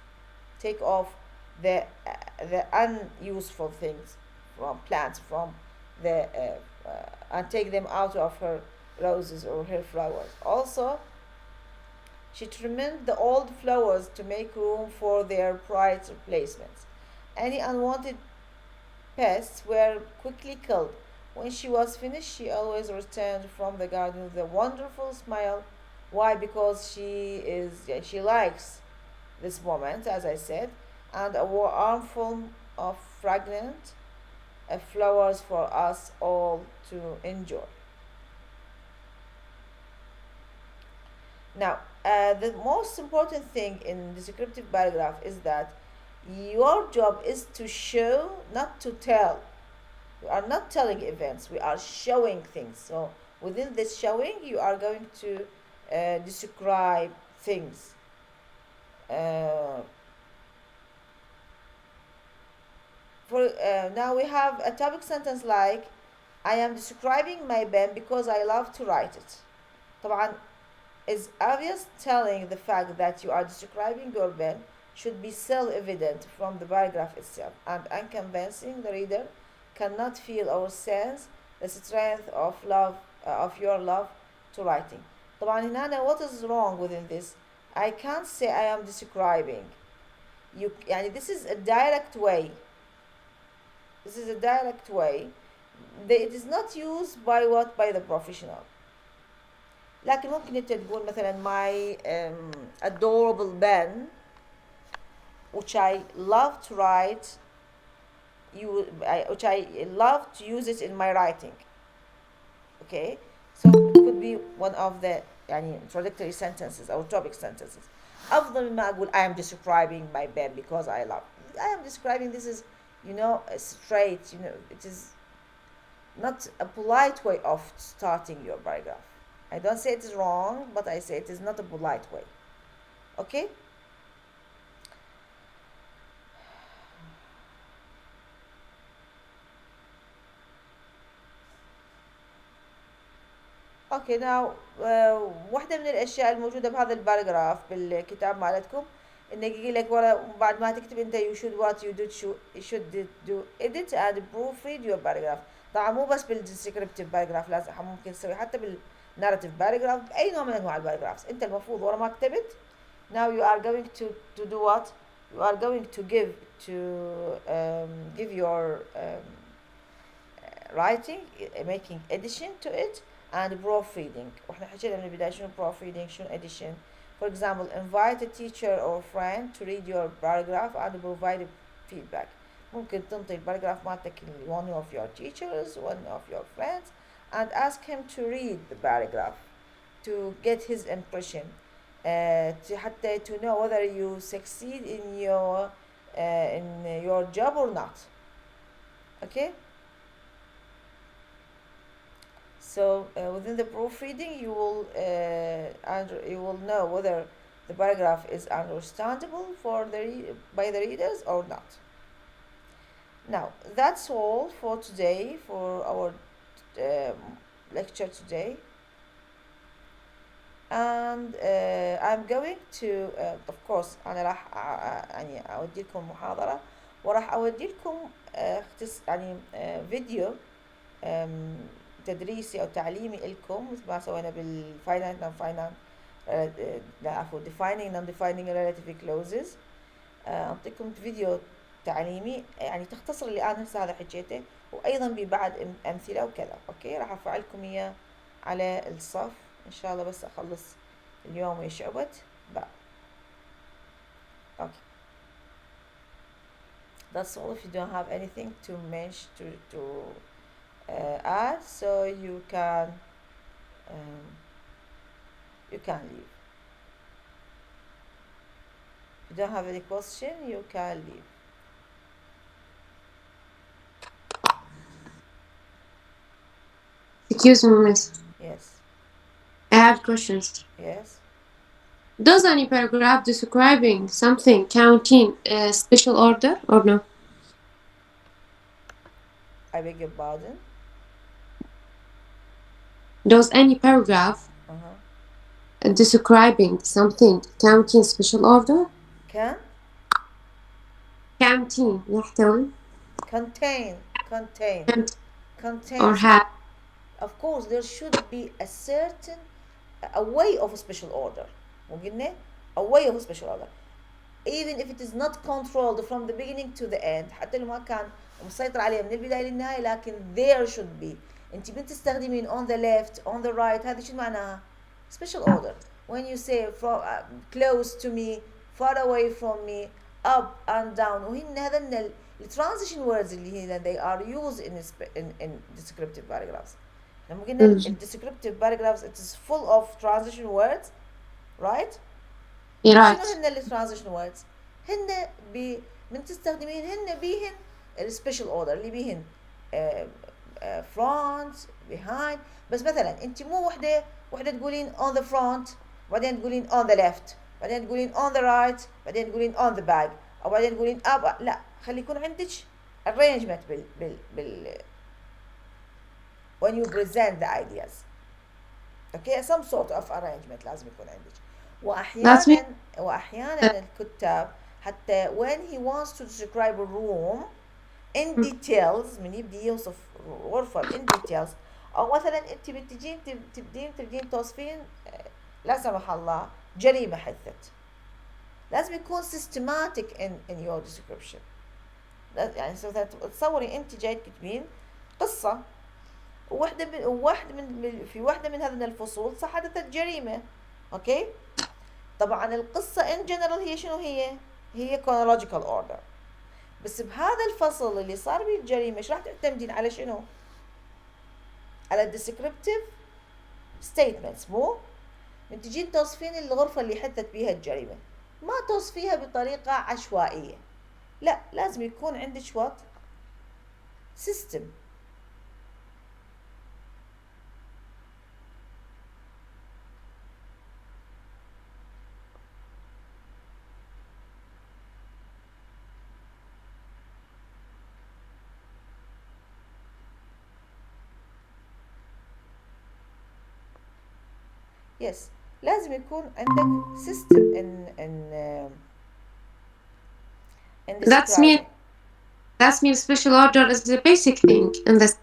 [SPEAKER 1] take off the unuseful things from plants and take them out of her roses or her flowers. Also, she trimmed the old flowers to make room for their bright replacements. Any unwanted pests were quickly killed. When she was finished, she always returned from the garden with a wonderful smile. Why? Because she likes this moment, as I said, and a armful of fragrant flowers for us all to enjoy. Now, the most important thing in descriptive paragraph is that your job is to show, not to tell. We are not telling events, we are showing things. So within this showing, you are going to describe things. Now we have a topic sentence like, I am describing my pen because I love to write it. طبعا is obvious. Telling the fact that you are describing your pen should be self-evident from the paragraph itself, and unconvincing the reader cannot feel or sense the strength of your love to writing. طبعا هنا what is wrong within this? I can't say I am describing. This is a direct way. it is not used by what, by the professional. لكن ممكن انت تقول مثلا my adorable pen which I love to write which I love to use it in my writing. Okay, so it could be one of the يعني introductory sentences or topic sentences. أفضل ما أقول I am describing my pen because I love. I am describing, this is, you know, straight, you know, it is not a polite way of starting your paragraph. I don't say it is wrong, but I say it is not a polite way. Okay? اوكي ناو واحدة من الاشياء الموجودة بهذا الباراجراف بالكتاب مالتكم انه يجي لك ورا بعد ما تكتب انت you should what you should do edit and proofread your paragraph. طبعا مو بس بالديسكريبتيف باراجراف، لازم ممكن تسوي حتى بالناراتيف باراجراف، باي نوع من انواع الباراجرافز. انت المفروض ورا ما كتبت now you are going to do what, you are going to give your writing making addition to it and proofreading. واحنا حكينا من البداية شنو proofreading شنو addition. For example, invite a teacher or friend to read your paragraph and provide feedback. ممكن تنطي الباراجراف مالتك one of your teachers, one of your friends, and ask him to read the paragraph to get his impression, حتى to know whether you succeed in your job or not. Okay? So within the proofreading, you will know whether the paragraph is understandable by the readers or not. Now that's all for today, for our lecture today, and I'm going to of course أنا راح يعني أودي لكم محاضرة وراح أودي لكم يعني فيديو تدريسي أو تعليمي لكم مثل ما سوينا بالfinite non-finite لا عفوا defining non-defining relative clauses. أعطيكم فيديو تعليمي يعني تختصر اللي أنا هسه هذا حكيته، وأيضا ببعض أمثلة وكذا. أوكي، راح أفعلكم إياه على الصف إن شاء الله، بس أخلص اليوم ويشعبت بقى. Okay, that's all. If you don't have anything to mention to add, so you can leave. If you don't have any question, you can leave.
[SPEAKER 5] Excuse me, miss.
[SPEAKER 1] Yes.
[SPEAKER 5] I have questions.
[SPEAKER 1] Yes.
[SPEAKER 5] Does any paragraph describing something contain a special order or no?
[SPEAKER 1] I beg your pardon?
[SPEAKER 5] Does any paragraph describing something contain special order?
[SPEAKER 1] Can?
[SPEAKER 5] Contain يحتوي.
[SPEAKER 1] Contain.
[SPEAKER 5] Or have.
[SPEAKER 1] Of course, there should be a way of a special order. وقلنا a way of a special order. Even if it is not controlled from the beginning to the end، حتى لو ما كان مسيطر عليه من البداية للنهاية، لكن there should be. انت بتستخدمين on the left on the right، هذه شو معناها؟ special order. When you say from close to me, far away from me, up and down، وهن هذا الترانزيشن words اللي هي they are used in descriptive paragraphs. لما قلنا descriptive paragraphs it is full of transition words، right?
[SPEAKER 5] right.
[SPEAKER 1] شنو هن الترانزيشن words؟ هن من تستخدمين هن بيهن السبيشال اوردر اللي بيهن front behind. بس مثلا انت مو وحده تقولين on the front بعدين تقولين on the left بعدين تقولين on the right بعدين تقولين on the back او بعدين تقولين up. لا، خلي يكون عندك arrangement بال when you present the ideas. okay, some sort of arrangement لازم يكون عندك. واحيانا الكتاب حتى when he wants to describe a room in details، من يبدي يوصف غرفة in details، او مثلا انت تبدين توصفين لا سمح الله جريمة حدثت، لازم يكون systematic in your description. يعني تصوري انت جاي تكتبين قصة في واحدة من هذه الفصول حدثت جريمة. اوكي. طبعا القصة in general هي شنو هي chronological order. بس بهذا الفصل اللي صار به الجريمة ايش راح تعتمدين على شنو؟ على descriptive statements. مو من تجين توصفين الغرفة اللي حدثت بها الجريمة، ما توصفيها بطريقة عشوائية، لا، لازم يكون عندك what system. yes لازم يكون عندك system in describing.
[SPEAKER 5] That's mean special order is the basic thing in this.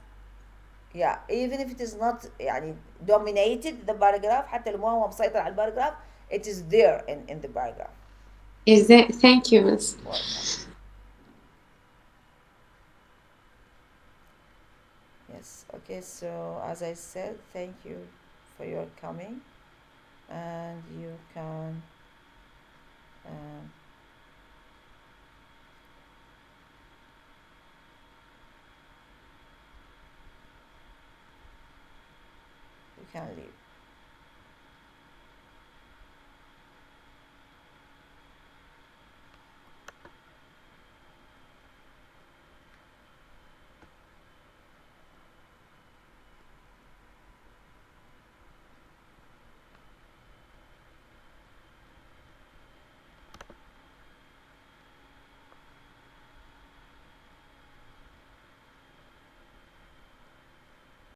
[SPEAKER 1] Yeah, even if it is not يعني dominated the paragraph، حتى لو ما هو مسيطر على الباراجراف it is there in the paragraph.
[SPEAKER 5] Is that, thank you, Miss.
[SPEAKER 1] Welcome. Yes, okay, so as I said, thank you for your coming, and you can you can leave.